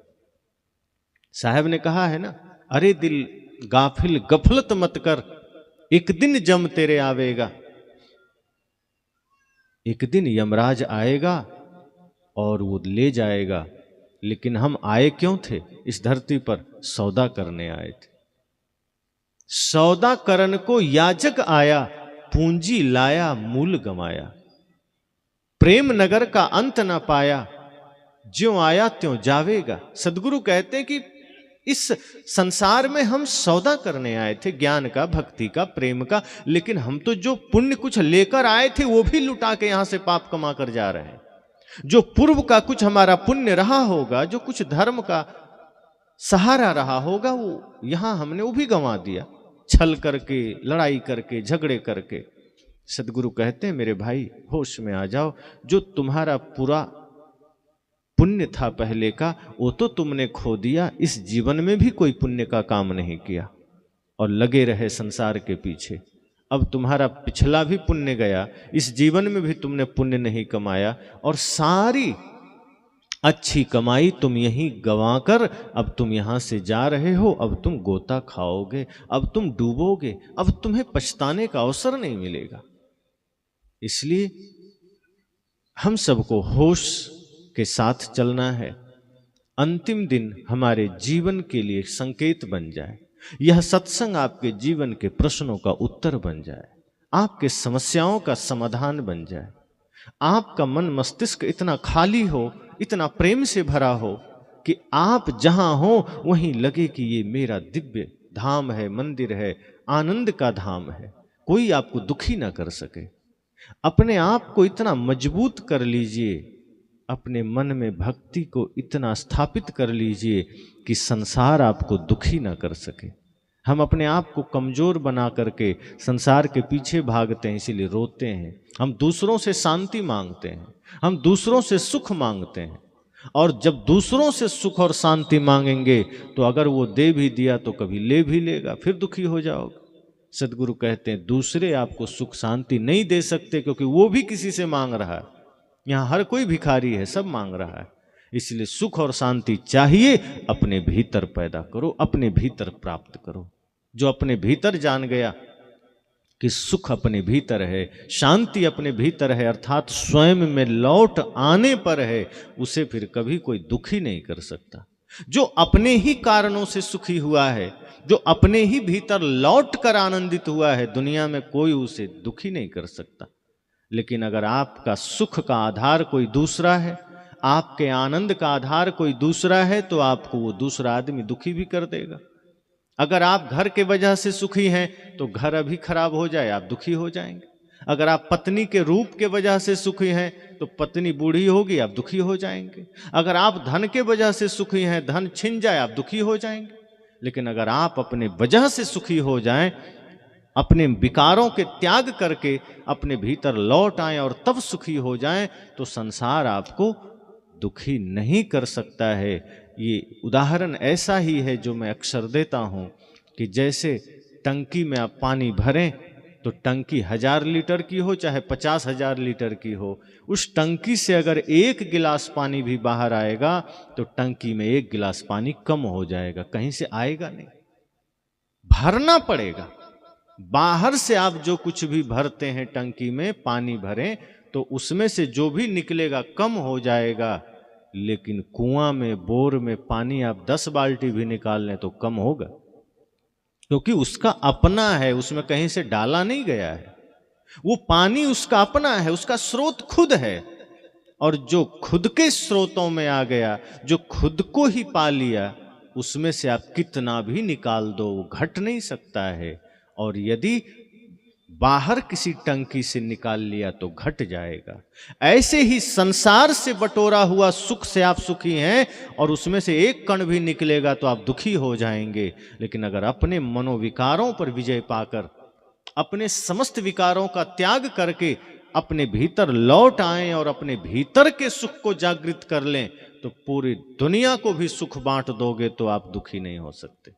साहब ने कहा है ना, अरे दिल गाफिल गफलत मत कर, एक दिन जम तेरे आवेगा। एक दिन यमराज आएगा और वो ले जाएगा, लेकिन हम आए क्यों थे इस धरती पर? सौदा करने आए थे। सौदा करन को याजक आया, पूंजी लाया मूल गमाया। प्रेम नगर का अंत ना पाया, ज्यों आया त्यों जावेगा। सदगुरु कहते हैं कि इस संसार में हम सौदा करने आए थे, ज्ञान का, भक्ति का, प्रेम का, लेकिन हम तो जो पुण्य कुछ लेकर आए थे वो भी लुटा के यहां से पाप कमा कर जा रहे हैं। जो पूर्व का कुछ हमारा पुण्य रहा होगा, जो कुछ धर्म का सहारा रहा होगा, वो यहां हमने वो भी गंवा दिया, छल करके, लड़ाई करके, झगड़े करके। सदगुरु कहते हैं मेरे भाई होश में आ जाओ, जो तुम्हारा पूरा पुण्य था पहले का, वो तो तुमने खो दिया। इस जीवन में भी कोई पुण्य का काम नहीं किया और लगे रहे संसार के पीछे। अब तुम्हारा पिछला भी पुण्य गया, इस जीवन में भी तुमने पुण्य नहीं कमाया, और सारी अच्छी कमाई तुम यहीं गंवाकर अब तुम यहां से जा रहे हो। अब तुम गोता खाओगे, अब तुम डूबोगे, अब तुम्हें पछताने का अवसर नहीं मिलेगा। इसलिए हम सबको होश के साथ चलना है। अंतिम दिन हमारे जीवन के लिए संकेत बन जाए, यह सत्संग आपके जीवन के प्रश्नों का उत्तर बन जाए, आपके समस्याओं का समाधान बन जाए, आपका मन मस्तिष्क इतना खाली हो, इतना प्रेम से भरा हो कि आप जहां हो वहीं लगे कि ये मेरा दिव्य धाम है, मंदिर है, आनंद का धाम है, कोई आपको दुखी ना कर सके। अपने आप को इतना मजबूत कर लीजिए, अपने मन में भक्ति को इतना स्थापित कर लीजिए कि संसार आपको दुखी ना कर सके। हम अपने आप को कमजोर बना करके संसार के पीछे भागते हैं, इसीलिए रोते हैं। हम दूसरों से शांति मांगते हैं, हम दूसरों से सुख मांगते हैं, और जब दूसरों से सुख और शांति मांगेंगे तो अगर वो दे भी दिया तो कभी ले भी लेगा, फिर दुखी हो जाओगे। सदगुरु कहते हैं दूसरे आपको सुख शांति नहीं दे सकते, क्योंकि वो भी किसी से मांग रहा है। यहां हर कोई भिखारी है, सब मांग रहा है। इसलिए सुख और शांति चाहिए, अपने भीतर पैदा करो, अपने भीतर प्राप्त करो। जो अपने भीतर जान गया कि सुख अपने भीतर है, शांति अपने भीतर है, अर्थात स्वयं में लौट आने पर है, उसे फिर कभी कोई दुखी नहीं कर सकता। जो अपने ही कारणों से सुखी हुआ है, जो अपने ही भीतर लौट कर आनंदित हुआ है, दुनिया में कोई उसे दुखी नहीं कर सकता। लेकिन अगर आपका सुख का आधार कोई दूसरा है, आपके आनंद का आधार कोई दूसरा है, तो आपको वो दूसरा आदमी दुखी भी कर देगा। अगर आप घर के वजह से सुखी हैं तो घर अभी खराब हो जाए आप दुखी हो जाएंगे। अगर आप पत्नी के रूप के वजह से सुखी हैं तो पत्नी बूढ़ी होगी, आप दुखी हो जाएंगे। अगर आप धन के वजह से सुखी हैं, धन छिन जाए, आप दुखी हो जाएंगे। लेकिन अगर आप अपने वजह से सुखी हो जाएं, अपने विकारों के त्याग करके अपने भीतर लौट आए और तब सुखी हो जाएं, तो संसार आपको दुखी नहीं कर सकता है। ये उदाहरण ऐसा ही है जो मैं अक्सर देता हूं कि जैसे टंकी में आप पानी भरें तो टंकी 1000 लीटर की हो चाहे 50,000 लीटर की हो, उस टंकी से अगर 1 गिलास पानी भी बाहर आएगा तो टंकी में 1 गिलास पानी कम हो जाएगा, कहीं से आएगा नहीं, भरना पड़ेगा। बाहर से आप जो कुछ भी भरते हैं टंकी में पानी भरें तो उसमें से जो भी निकलेगा कम हो जाएगा। लेकिन कुआं में, बोर में पानी आप 10 बाल्टी भी निकाल लें तो कम होगा, क्योंकि उसका अपना है, उसमें कहीं से डाला नहीं गया है। वो पानी उसका अपना है, उसका स्रोत खुद है। और जो खुद के स्रोतों में आ गया, जो खुद को ही पा लिया, उसमें से आप कितना भी निकाल दो वो घट नहीं सकता है। और यदि बाहर किसी टंकी से निकाल लिया तो घट जाएगा। ऐसे ही संसार से बटोरा हुआ सुख से आप सुखी हैं और उसमें से 1 कण भी निकलेगा तो आप दुखी हो जाएंगे। लेकिन अगर अपने मनोविकारों पर विजय पाकर, अपने समस्त विकारों का त्याग करके अपने भीतर लौट आएं और अपने भीतर के सुख को जागृत कर लें, तो पूरी दुनिया को भी सुख बांट दोगे तो आप दुखी नहीं हो सकते।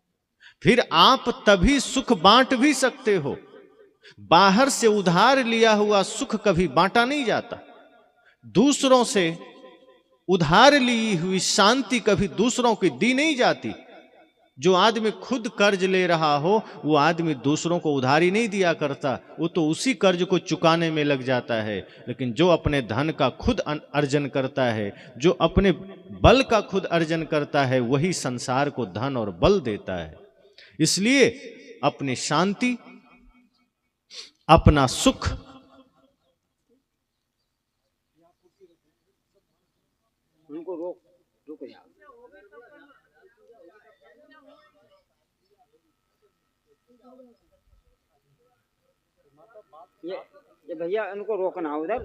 फिर आप तभी सुख बांट भी सकते हो। बाहर से उधार लिया हुआ सुख कभी बांटा नहीं जाता। दूसरों से उधार ली हुई शांति कभी दूसरों की दी नहीं जाती। जो आदमी खुद कर्ज ले रहा हो वो आदमी दूसरों को उधारी नहीं दिया करता, वो तो उसी कर्ज को चुकाने में लग जाता है। लेकिन जो अपने धन का खुद अर्जन करता है, जो अपने बल का खुद अर्जन करता है, वही संसार को धन और बल देता है। इसलिए अपनी शांति, अपना सुख, उनको रोक ये भैया इनको रोकना उधर।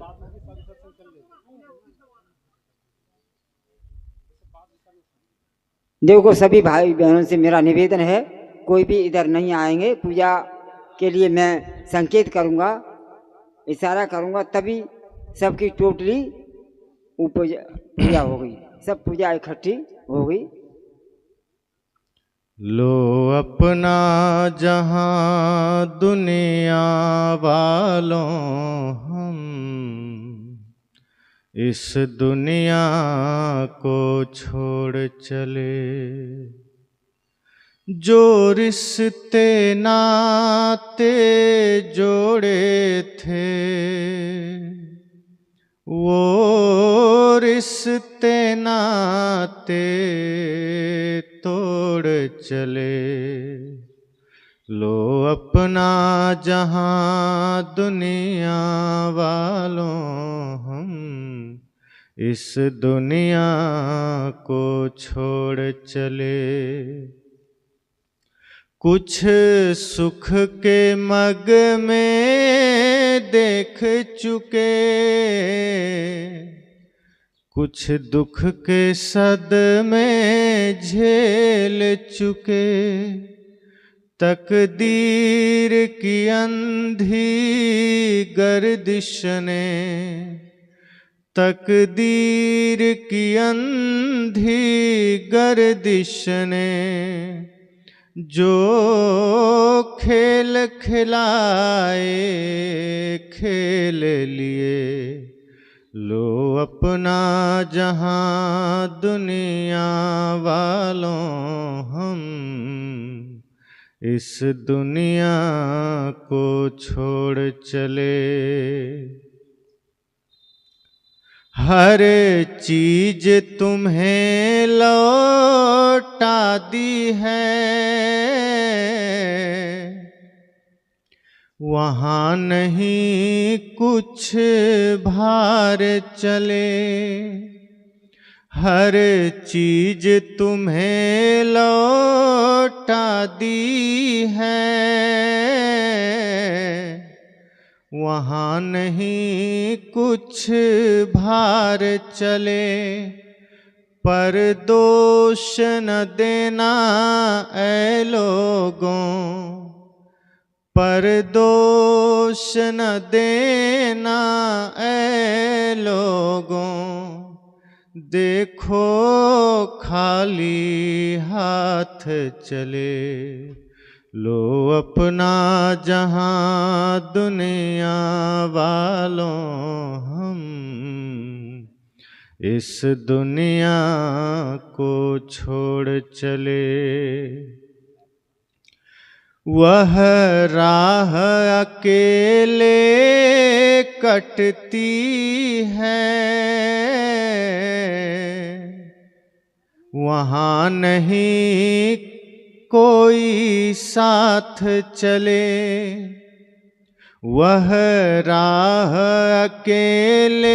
देखो सभी भाई बहनों से मेरा निवेदन है, कोई भी इधर नहीं आएंगे। पूजा के लिए मैं संकेत करूंगा, इशारा करूंगा, तभी सबकी टोटली पूजा हो गई, सब पूजा इकट्ठी हो गई। लो अपना जहां दुनिया वालों हम इस दुनिया को छोड़ चले, जो रिश्ते नाते जोड़े थे वो रिश्ते नाते तोड़ चले। लो अपना जहां दुनिया वालों हम इस दुनिया को छोड़ चले। कुछ सुख के मग में देख चुके, कुछ दुख के सदमे झेल चुके, तकदीर की अंधी गर्दिश ने तकदीर की अंधी गर्दिश ने जो खेल खिलाए खेल लिए, लो अपना जहां दुनिया वालों हम इस दुनिया को छोड़ चले। हर चीज तुम्हें लौटा दी है, वहाँ नहीं कुछ भार चले। हर चीज तुम्हें लौटा दी है, वहाँ नहीं कुछ भार चले। पर दोष न देना ऐ लोगों, पर दोष न देना ऐ लोगों, देखो खाली हाथ चले। लो अपना जहां दुनिया वालों हम इस दुनिया को छोड़ चले। वह राह अकेले कटती है, वहाँ नहीं कोई साथ चले। वह राह अकेले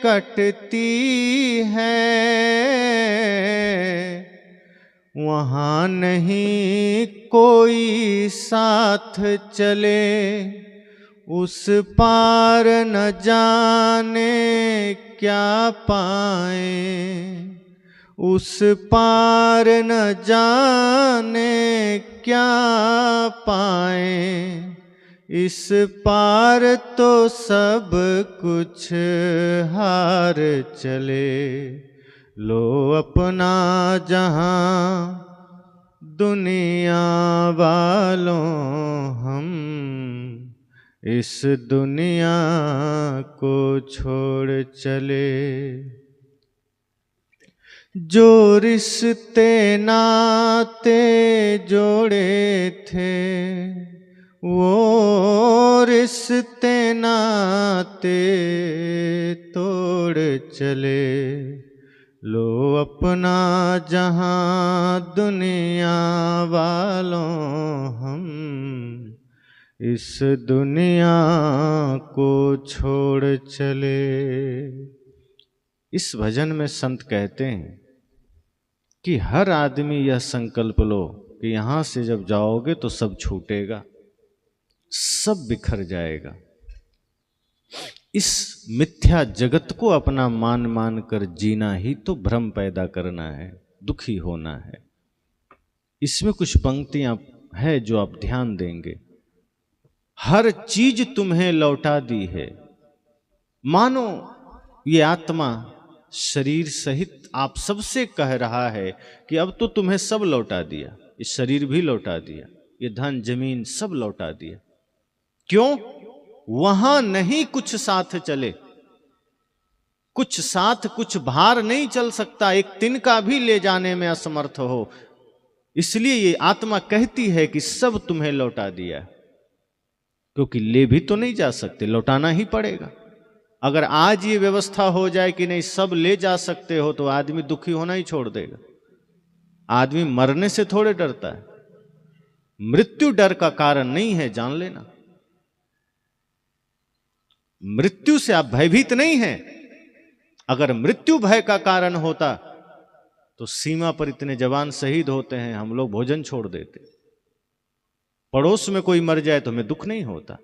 कटती है, वहाँ नहीं कोई साथ चले। उस पार न जाने क्या पाए, उस पार न जाने क्या पाए। इस पार तो सब कुछ हार चले। लो अपना जहां दुनिया वालों हम इस दुनिया को छोड़ चले। जो रिश्ते नाते जोड़े थे, वो रिश्ते नाते तोड़ चले। लो अपना जहां दुनिया वालों हम इस दुनिया को छोड़ चले। इस भजन में संत कहते हैं कि हर आदमी यह संकल्प लो कि यहां से जब जाओगे तो सब छूटेगा, सब बिखर जाएगा। इस मिथ्या जगत को अपना मान मान कर जीना ही तो भ्रम पैदा करना है, दुखी होना है। इसमें कुछ पंक्तियां है जो आप ध्यान देंगे। हर चीज तुम्हें लौटा दी है, मानो ये आत्मा शरीर सहित आप सबसे कह रहा है कि अब तो तुम्हें सब लौटा दिया, ये शरीर भी लौटा दिया, ये धन जमीन सब लौटा दिया। क्यों? वहां नहीं कुछ साथ चले, कुछ साथ कुछ भार नहीं चल सकता, एक तिनका भी ले जाने में असमर्थ हो। इसलिए ये आत्मा कहती है कि सब तुम्हें लौटा दिया, क्योंकि ले भी तो नहीं जा सकते, लौटाना ही पड़ेगा। अगर आज ये व्यवस्था हो जाए कि नहीं सब ले जा सकते हो, तो आदमी दुखी होना ही छोड़ देगा। आदमी मरने से थोड़े डरता है, मृत्यु डर का कारण नहीं है, जान लेना। मृत्यु से आप भयभीत नहीं हैं। अगर मृत्यु भय का कारण होता तो सीमा पर इतने जवान शहीद होते हैं, हम लोग भोजन छोड़ देते। पड़ोस में कोई मर जाए तो हमें दुख नहीं होता,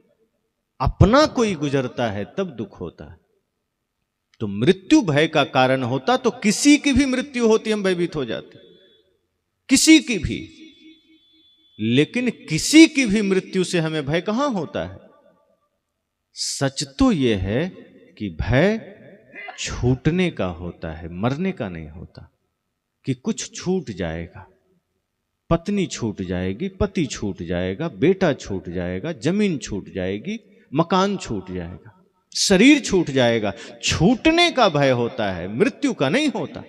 अपना कोई गुजरता है तब दुख होता है। तो मृत्यु भय का कारण होता तो किसी की भी मृत्यु होती हम भयभीत हो जाते, किसी की भी। लेकिन किसी की भी मृत्यु से हमें भय कहां होता है। सच तो यह है कि भय छूटने का होता है, मरने का नहीं होता। कि कुछ छूट जाएगा, पत्नी छूट जाएगी, पति छूट जाएगा, बेटा छूट जाएगा, जमीन छूट जाएगी, मकान छूट जाएगा, शरीर छूट जाएगा। छूटने का भय होता है, मृत्यु का नहीं होता।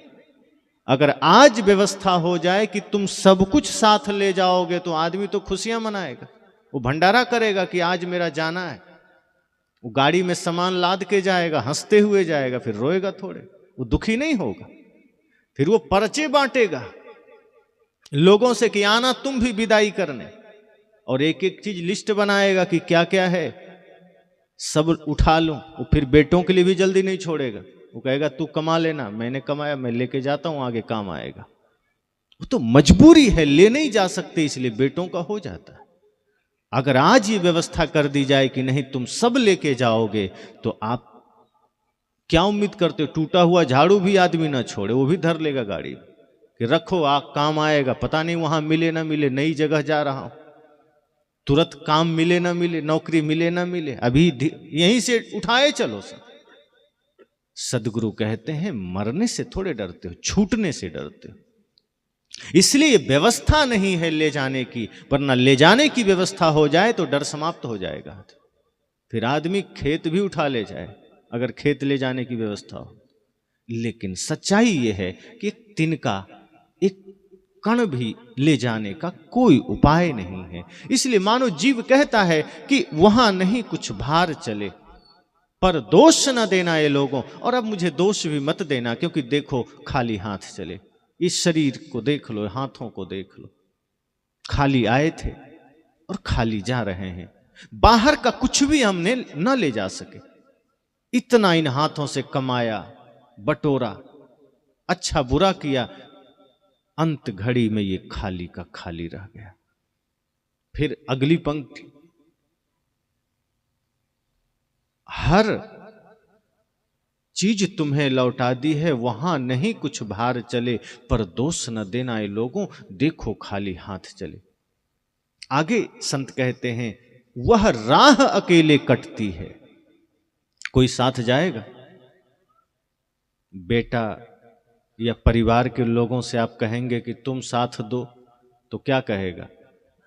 अगर आज व्यवस्था हो जाए कि तुम सब कुछ साथ ले जाओगे तो आदमी तो खुशियां मनाएगा, वो भंडारा करेगा कि आज मेरा जाना है। वो गाड़ी में सामान लाद के जाएगा, हंसते हुए जाएगा, फिर रोएगा थोड़े, वो दुखी नहीं होगा। फिर वो पर्चे बांटेगा लोगों से कि आना तुम भी विदाई करने, और एक एक चीज लिस्ट बनाएगा कि क्या क्या है, सब उठा लूं। वो फिर बेटों के लिए भी जल्दी नहीं छोड़ेगा, वो कहेगा तू कमा लेना, मैंने कमाया, मैं लेके जाता हूं, आगे काम आएगा। वो तो मजबूरी है, ले नहीं जा सकते, इसलिए बेटों का हो जाता है। अगर आज ये व्यवस्था कर दी जाए कि नहीं तुम सब लेके जाओगे, तो आप क्या उम्मीद करते हो? टूटा हुआ झाड़ू भी आदमी ना छोड़े, वो भी धर लेगा गाड़ी कि रखो, काम आएगा, पता नहीं वहां मिले ना मिले, नई जगह जा रहा हूं, तुरंत काम मिले ना मिले, नौकरी मिले ना मिले, अभी यहीं से उठाए चलो सब। सदगुरु कहते हैं मरने से थोड़े डरते हो, छूटने से डरते हो। इसलिए व्यवस्था नहीं है ले जाने की, वरना ले जाने की व्यवस्था हो जाए तो डर समाप्त हो जाएगा। फिर आदमी खेत भी उठा ले जाए अगर खेत ले जाने की व्यवस्था हो। लेकिन सच्चाई यह है कि तिनका, एक कण भी ले जाने का कोई उपाय नहीं है। इसलिए मानो जीव कहता है कि वहां नहीं कुछ भार चले, पर दोष न देना ये लोगों, और अब मुझे दोष भी मत देना, क्योंकि देखो खाली हाथ चले। इस शरीर को देख लो, हाथों को देख लो, खाली आए थे और खाली जा रहे हैं। बाहर का कुछ भी हमने न ले जा सके, इतना इन हाथों से कमाया, बटोरा, अच्छा बुरा किया, अंत घड़ी में ये खाली का खाली रह गया। फिर अगली पंक्ति, हर चीज तुम्हें लौटा दी है, वहां नहीं कुछ भार चले, पर दोष न देना ये लोगों, देखो खाली हाथ चले। आगे संत कहते हैं वह राह अकेले कटती है। कोई साथ जाएगा? बेटा या परिवार के लोगों से आप कहेंगे कि तुम साथ दो, तो क्या कहेगा?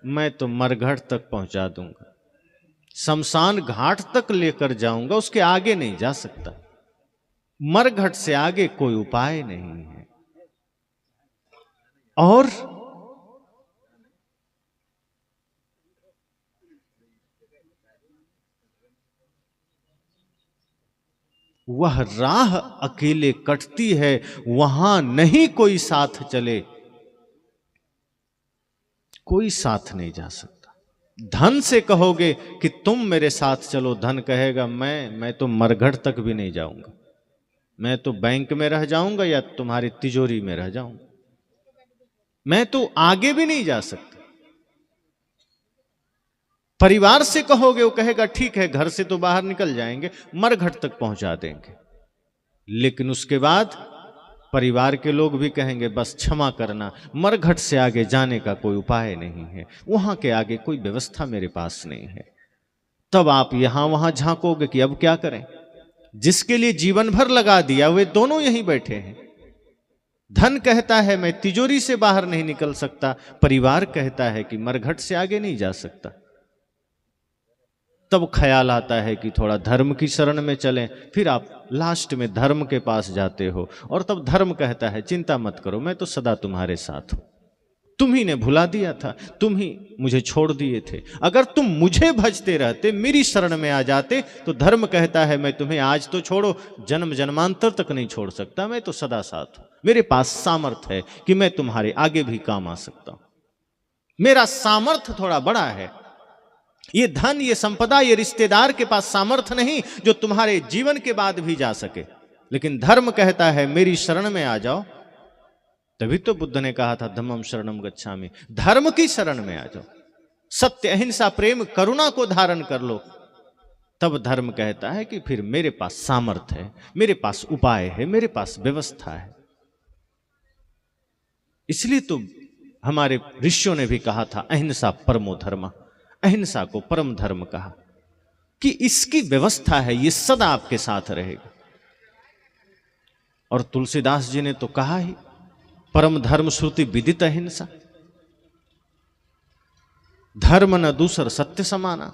मैं तो मरघट तक पहुंचा दूंगा, शमशान घाट तक लेकर जाऊंगा, उसके आगे नहीं जा सकता। मरघट से आगे कोई उपाय नहीं है। और वह राह अकेले कटती है, वहां नहीं कोई साथ चले, कोई साथ नहीं जा सकता। धन से कहोगे कि तुम मेरे साथ चलो, धन कहेगा मैं तो मरघट तक भी नहीं जाऊंगा, मैं तो बैंक में रह जाऊंगा या तुम्हारी तिजोरी में रह जाऊंगा, मैं तो आगे भी नहीं जा सकता। परिवार से कहोगे, वो कहेगा ठीक है, घर से तो बाहर निकल जाएंगे, मरघट तक पहुंचा देंगे। लेकिन उसके बाद परिवार के लोग भी कहेंगे बस क्षमा करना, मरघट से आगे जाने का कोई उपाय नहीं है, वहां के आगे कोई व्यवस्था मेरे पास नहीं है। तब आप यहां वहां झांकोगे कि अब क्या करें। जिसके लिए जीवन भर लगा दिया वे दोनों यहीं बैठे हैं। धन कहता है मैं तिजोरी से बाहर नहीं निकल सकता, परिवार कहता है कि मरघट से आगे नहीं जा सकता। तब ख्याल आता है कि थोड़ा धर्म की शरण में चलें, फिर आप लास्ट में धर्म के पास जाते हो, और तब धर्म कहता है चिंता मत करो, मैं तो सदा तुम्हारे साथ हूं, तुम ही ने भुला दिया था, तुम ही मुझे छोड़ दिए थे, अगर तुम मुझे भजते रहते, मेरी शरण में आ जाते, तो धर्म कहता है मैं तुम्हें आज तो छोड़ो, जन्म जन्मांतर तक नहीं छोड़ सकता, मैं तो सदा साथ हूं, मेरे पास सामर्थ्य है कि मैं तुम्हारे आगे भी काम आ सकता हूं, मेरा सामर्थ्य थोड़ा बड़ा है। ये धन, ये संपदा, ये रिश्तेदार के पास सामर्थ्य नहीं जो तुम्हारे जीवन के बाद भी जा सके। लेकिन धर्म कहता है मेरी शरण में आ जाओ। तभी तो बुद्ध ने कहा था धम्मं शरणं गच्छामि, धर्म की शरण में आ जाओ, सत्य अहिंसा प्रेम करुणा को धारण कर लो। तब धर्म कहता है कि फिर मेरे पास सामर्थ्य है, मेरे पास उपाय है, मेरे पास व्यवस्था है। इसलिए तो हमारे ऋषियों ने भी कहा था अहिंसा परमो धर्म, अहिंसा को परम धर्म कहा, कि इसकी व्यवस्था है, ये सदा आपके साथ रहेगा। और तुलसीदास जी ने तो कहा ही, परम धर्म श्रुति विदित अहिंसा, धर्म न दूसर सत्य समाना।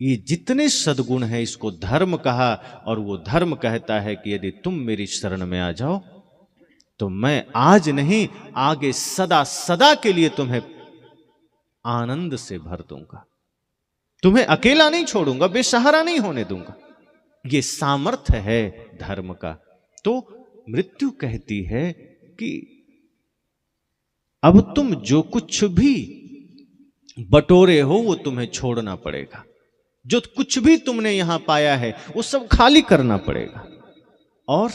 ये जितने सद्गुण हैं इसको धर्म कहा, और वो धर्म कहता है कि यदि तुम मेरी शरण में आ जाओ तो मैं आज नहीं आगे सदा सदा के लिए तुम्हें आनंद से भर दूंगा, तुम्हें अकेला नहीं छोड़ूंगा, बेसहारा नहीं होने दूंगा। ये सामर्थ्य है धर्म का। तो मृत्यु कहती है कि अब तुम जो कुछ भी बटोरे हो वो तुम्हें छोड़ना पड़ेगा, जो कुछ भी तुमने यहां पाया है वो सब खाली करना पड़ेगा, और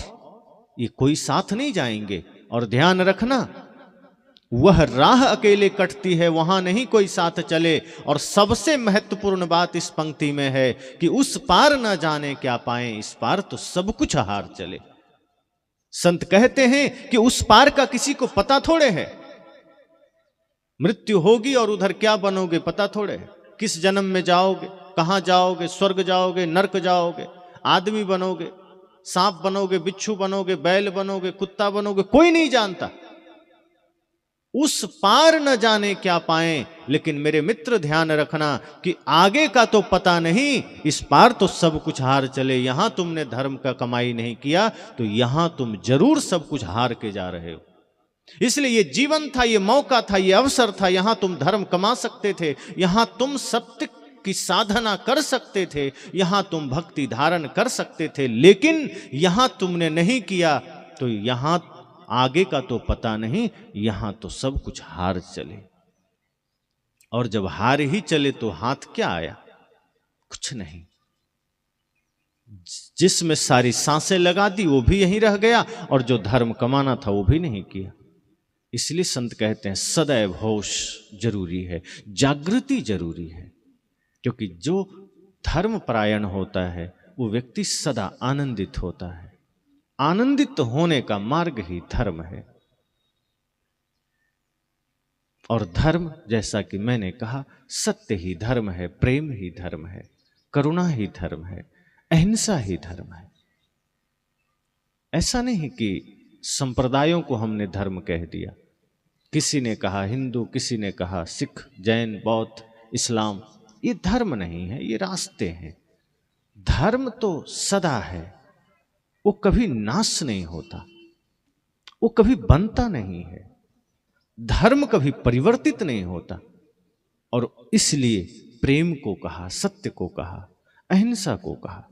ये कोई साथ नहीं जाएंगे। और ध्यान रखना, वह राह अकेले कटती है, वहां नहीं कोई साथ चले। और सबसे महत्वपूर्ण बात इस पंक्ति में है कि उस पार न जाने क्या पाए, इस पार तो सब कुछ हार चले। संत कहते हैं कि उस पार का किसी को पता थोड़े है, मृत्यु होगी और उधर क्या बनोगे पता थोड़े है, किस जन्म में जाओगे, कहां जाओगे, स्वर्ग जाओगे, नरक जाओगे, आदमी बनोगे, सांप बनोगे, बिच्छू बनोगे, बैल बनोगे, कुत्ता बनोगे, कोई नहीं जानता। उस पार न जाने क्या पाए, लेकिन मेरे मित्र ध्यान रखना कि आगे का तो पता नहीं, इस पार तो सब कुछ हार चले। यहां तुमने धर्म का कमाई नहीं किया तो यहां तुम जरूर सब कुछ हार के जा रहे हो। इसलिए ये जीवन था, ये मौका था, ये अवसर था, यहां तुम धर्म कमा सकते थे, यहां तुम सत्य की साधना कर सकते थे, यहां तुम भक्ति धारण कर सकते थे, लेकिन यहां तुमने नहीं किया तो यहां आगे का तो पता नहीं, यहां तो सब कुछ हार चले। और जब हार ही चले तो हाथ क्या आया, कुछ नहीं। जिसमें सारी सांसें लगा दी वो भी यहीं रह गया, और जो धर्म कमाना था वो भी नहीं किया। इसलिए संत कहते हैं सदैव होश जरूरी है, जागृति जरूरी है, क्योंकि जो धर्म परायण होता है वो व्यक्ति सदा आनंदित होता है। आनंदित होने का मार्ग ही धर्म है। और धर्म, जैसा कि मैंने कहा, सत्य ही धर्म है, प्रेम ही धर्म है, करुणा ही धर्म है, अहिंसा ही धर्म है। ऐसा नहीं कि संप्रदायों को हमने धर्म कह दिया, किसी ने कहा हिंदू, किसी ने कहा सिख, जैन, बौद्ध, इस्लाम। ये धर्म नहीं है, ये रास्ते हैं। धर्म तो सदा है, वो कभी नाश नहीं होता, वो कभी बनता नहीं है, धर्म कभी परिवर्तित नहीं होता। और इसलिए प्रेम को कहा, सत्य को कहा, अहिंसा को कहा।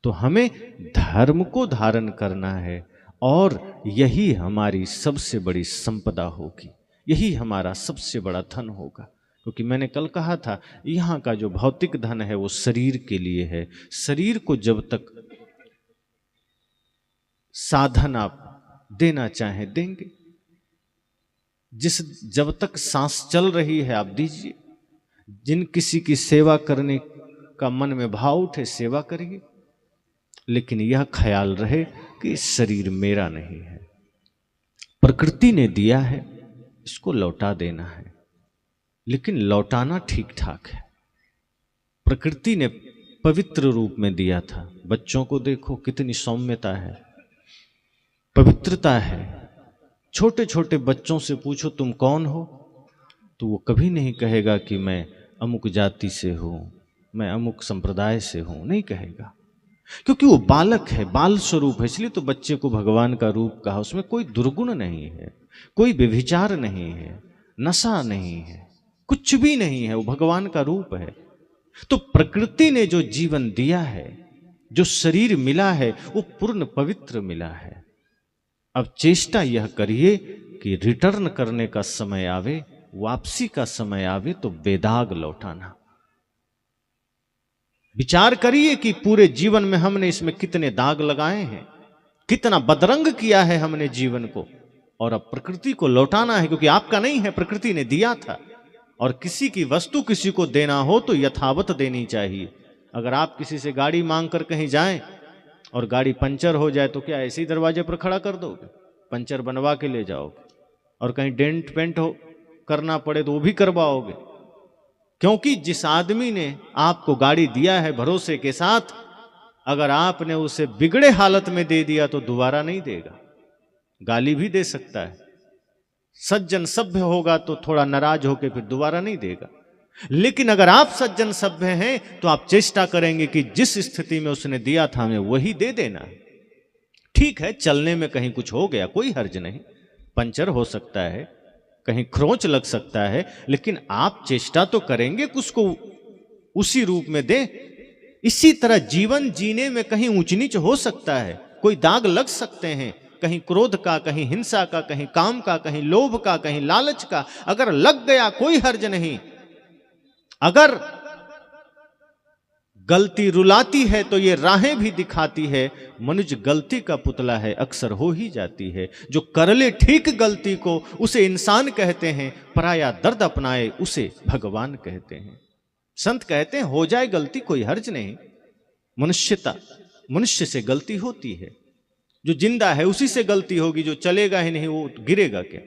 तो हमें धर्म को धारण करना है, और यही हमारी सबसे बड़ी संपदा होगी, यही हमारा सबसे बड़ा धन होगा। क्योंकि मैंने कल कहा था, यहाँ का जो भौतिक धन है वो शरीर के लिए है। शरीर को जब तक साधन आप देना चाहें देंगे, जब तक सांस चल रही है आप दीजिए, जिन किसी की सेवा करने का मन में भाव उठे सेवा करिए, लेकिन यह ख्याल रहे कि शरीर मेरा नहीं है, प्रकृति ने दिया है, इसको लौटा देना है, लेकिन लौटाना ठीक ठाक है। प्रकृति ने पवित्र रूप में दिया था। बच्चों को देखो कितनी सौम्यता है, पवित्रता है। छोटे छोटे बच्चों से पूछो तुम कौन हो, तो वो कभी नहीं कहेगा कि मैं अमुक जाति से हूं, मैं अमुक संप्रदाय से हूं, नहीं कहेगा, क्योंकि वो बालक है, बाल स्वरूप है। इसलिए तो बच्चे को भगवान का रूप कहा। उसमें कोई दुर्गुण नहीं है, कोई व्यभिचार नहीं है, नशा नहीं है, कुछ भी नहीं है, वो भगवान का रूप है। तो प्रकृति ने जो जीवन दिया है, जो शरीर मिला है, वो पूर्ण पवित्र मिला है। अब चेष्टा यह करिए कि रिटर्न करने का समय आवे, वापसी का समय आवे तो बेदाग लौटाना। विचार करिए कि पूरे जीवन में हमने इसमें कितने दाग लगाए हैं, कितना बदरंग किया है हमने जीवन को, और अब प्रकृति को लौटाना है, क्योंकि आपका नहीं है, प्रकृति ने दिया था। और किसी की वस्तु किसी को देना हो तो यथावत देनी चाहिए। अगर आप किसी से गाड़ी मांग कर कहीं जाएं और गाड़ी पंचर हो जाए तो क्या ऐसे ही दरवाजे पर खड़ा कर दोगे? पंचर बनवा के ले जाओगे, और कहीं डेंट पेंट हो करना पड़े तो वो भी करवाओगे। क्योंकि जिस आदमी ने आपको गाड़ी दिया है भरोसे के साथ, अगर आपने उसे बिगड़े हालत में दे दिया तो दोबारा नहीं देगा, गाली भी दे सकता है। सज्जन सभ्य होगा तो थोड़ा नाराज होकर फिर दोबारा नहीं देगा। लेकिन अगर आप सज्जन सभ्य हैं तो आप चेष्टा करेंगे कि जिस स्थिति में उसने दिया था हमें वही दे देना। ठीक है, चलने में कहीं कुछ हो गया, कोई हर्ज नहीं, पंचर हो सकता है, कहीं खरोंच लग सकता है, लेकिन आप चेष्टा तो करेंगे कि उसको उसी रूप में दें। इसी तरह जीवन जीने में कहीं ऊंच नीच हो सकता है, कोई दाग लग सकते हैं, कहीं क्रोध का, कहीं हिंसा का, कहीं काम का, कहीं लोभ का, कहीं लालच का। अगर लग गया कोई हर्ज नहीं। अगर गलती रुलाती है तो ये राहें भी दिखाती है। मनुष्य गलती का पुतला है, अक्सर हो ही जाती है। जो कर ले ठीक गलती को उसे इंसान कहते हैं, पराया दर्द अपनाए उसे भगवान कहते हैं। संत कहते हैं हो जाए गलती कोई हर्ज नहीं, मनुष्यता, मनुष्य से गलती होती है। जो जिंदा है उसी से गलती होगी, जो चलेगा ही नहीं वो गिरेगा क्या?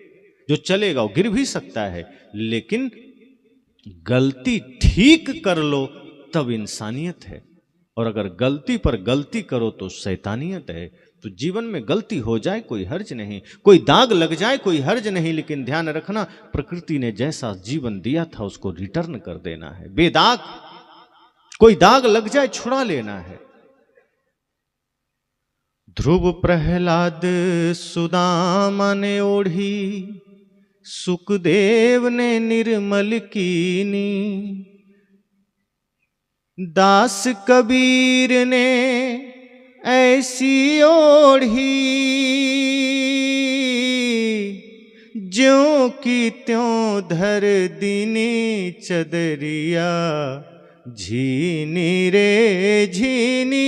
जो चलेगा वो गिर भी सकता है, लेकिन गलती ठीक कर लो तब इंसानियत है, और अगर गलती पर गलती करो तो शैतानियत है। तो जीवन में गलती हो जाए कोई हर्ज नहीं, कोई दाग लग जाए कोई हर्ज नहीं, लेकिन ध्यान रखना प्रकृति ने जैसा जीवन दिया था उसको रिटर्न कर देना है, बेदाग। कोई दाग लग जाए छुड़ा लेना है। ध्रुव प्रहलाद सुदामा ने ओढ़ी, सुखदेव ने निर्मल कीनी, दास कबीर ने ऐसी ओढ़ी, ज्यों की त्यों धर दीनी चदरिया, झीनी रे झीनी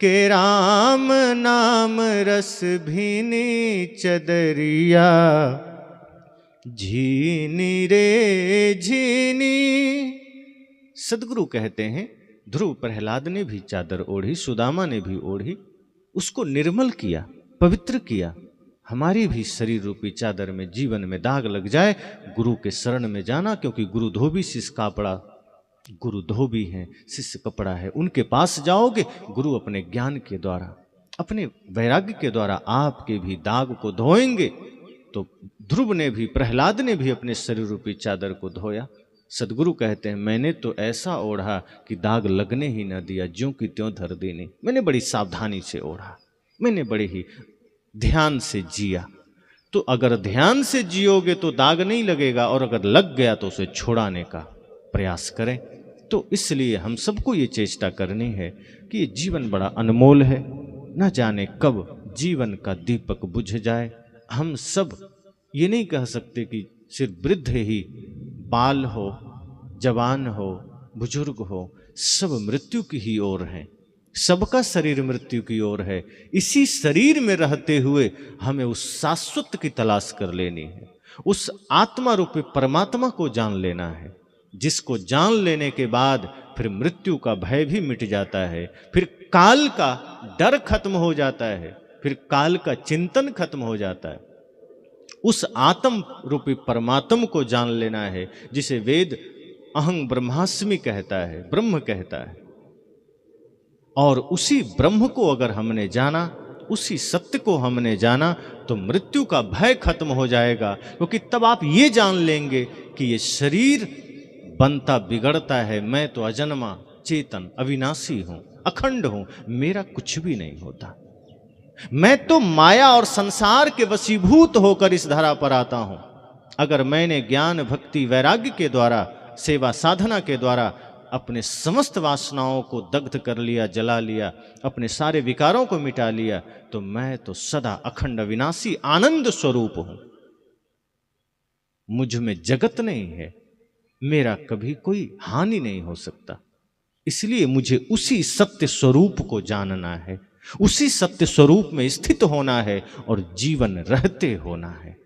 के राम नाम रस भीनी चदरिया, झीनी रे झीनी। सदगुरु कहते हैं ध्रुव प्रहलाद ने भी चादर ओढ़ी, सुदामा ने भी ओढ़ी, उसको निर्मल किया, पवित्र किया। हमारी भी शरीर रूपी चादर में जीवन में दाग लग जाए, गुरु के शरण में जाना, क्योंकि गुरु धोबी शिष्य कपड़ा, गुरु धोबी हैं शिष्य कपड़ा है। उनके पास जाओगे, गुरु अपने ज्ञान के द्वारा, अपने वैराग्य के द्वारा आपके भी दाग को धोएंगे। तो ध्रुव ने भी, प्रहलाद ने भी अपने शरीर रूपी चादर को धोया। सदगुरु कहते हैं मैंने तो ऐसा ओढ़ा कि दाग लगने ही न दिया, ज्यों की त्यों धर देने। मैंने बड़ी सावधानी से ओढ़ा, मैंने बड़े ही ध्यान से जिया। तो अगर ध्यान से जियोगे तो दाग नहीं लगेगा, और अगर लग गया तो उसे छुड़ाने का प्रयास करें। तो इसलिए हम सबको ये चेष्टा करनी है कि ये जीवन बड़ा अनमोल है, न जाने कब जीवन का दीपक बुझ जाए। हम सब ये नहीं कह सकते कि सिर्फ वृद्ध ही, बाल हो, जवान हो, बुजुर्ग हो, सब मृत्यु की ही ओर हैं। सबका शरीर मृत्यु की ओर है। इसी शरीर में रहते हुए हमें उस शाश्वत की तलाश कर लेनी है, उस आत्मा रूपी परमात्मा को जान लेना है, जिसको जान लेने के बाद फिर मृत्यु का भय भी मिट जाता है, फिर काल का डर खत्म हो जाता है, फिर काल का चिंतन खत्म हो जाता है। उस आत्म रूपी परमात्मा को जान लेना है, जिसे वेद अहं ब्रह्मास्मि कहता है, ब्रह्म कहता है। और उसी ब्रह्म को अगर हमने जाना, उसी सत्य को हमने जाना, तो मृत्यु का भय खत्म हो जाएगा। क्योंकि तब आप ये जान लेंगे कि ये शरीर बनता बिगड़ता है, मैं तो अजन्मा चेतन अविनाशी हूं, अखंड हूं, मेरा कुछ भी नहीं होता। मैं तो माया और संसार के वशीभूत होकर इस धरा पर आता हूं। अगर मैंने ज्ञान भक्ति वैराग्य के द्वारा, सेवा साधना के द्वारा अपने समस्त वासनाओं को दग्ध कर लिया, जला लिया, अपने सारे विकारों को मिटा लिया, तो मैं तो सदा अखंड अविनाशी आनंद स्वरूप हूं। मुझ में जगत नहीं है, मेरा कभी कोई हानि नहीं हो सकता। इसलिए मुझे उसी सत्य स्वरूप को जानना है, उसी सत्य स्वरूप में स्थित होना है और जीवन रहते होना है।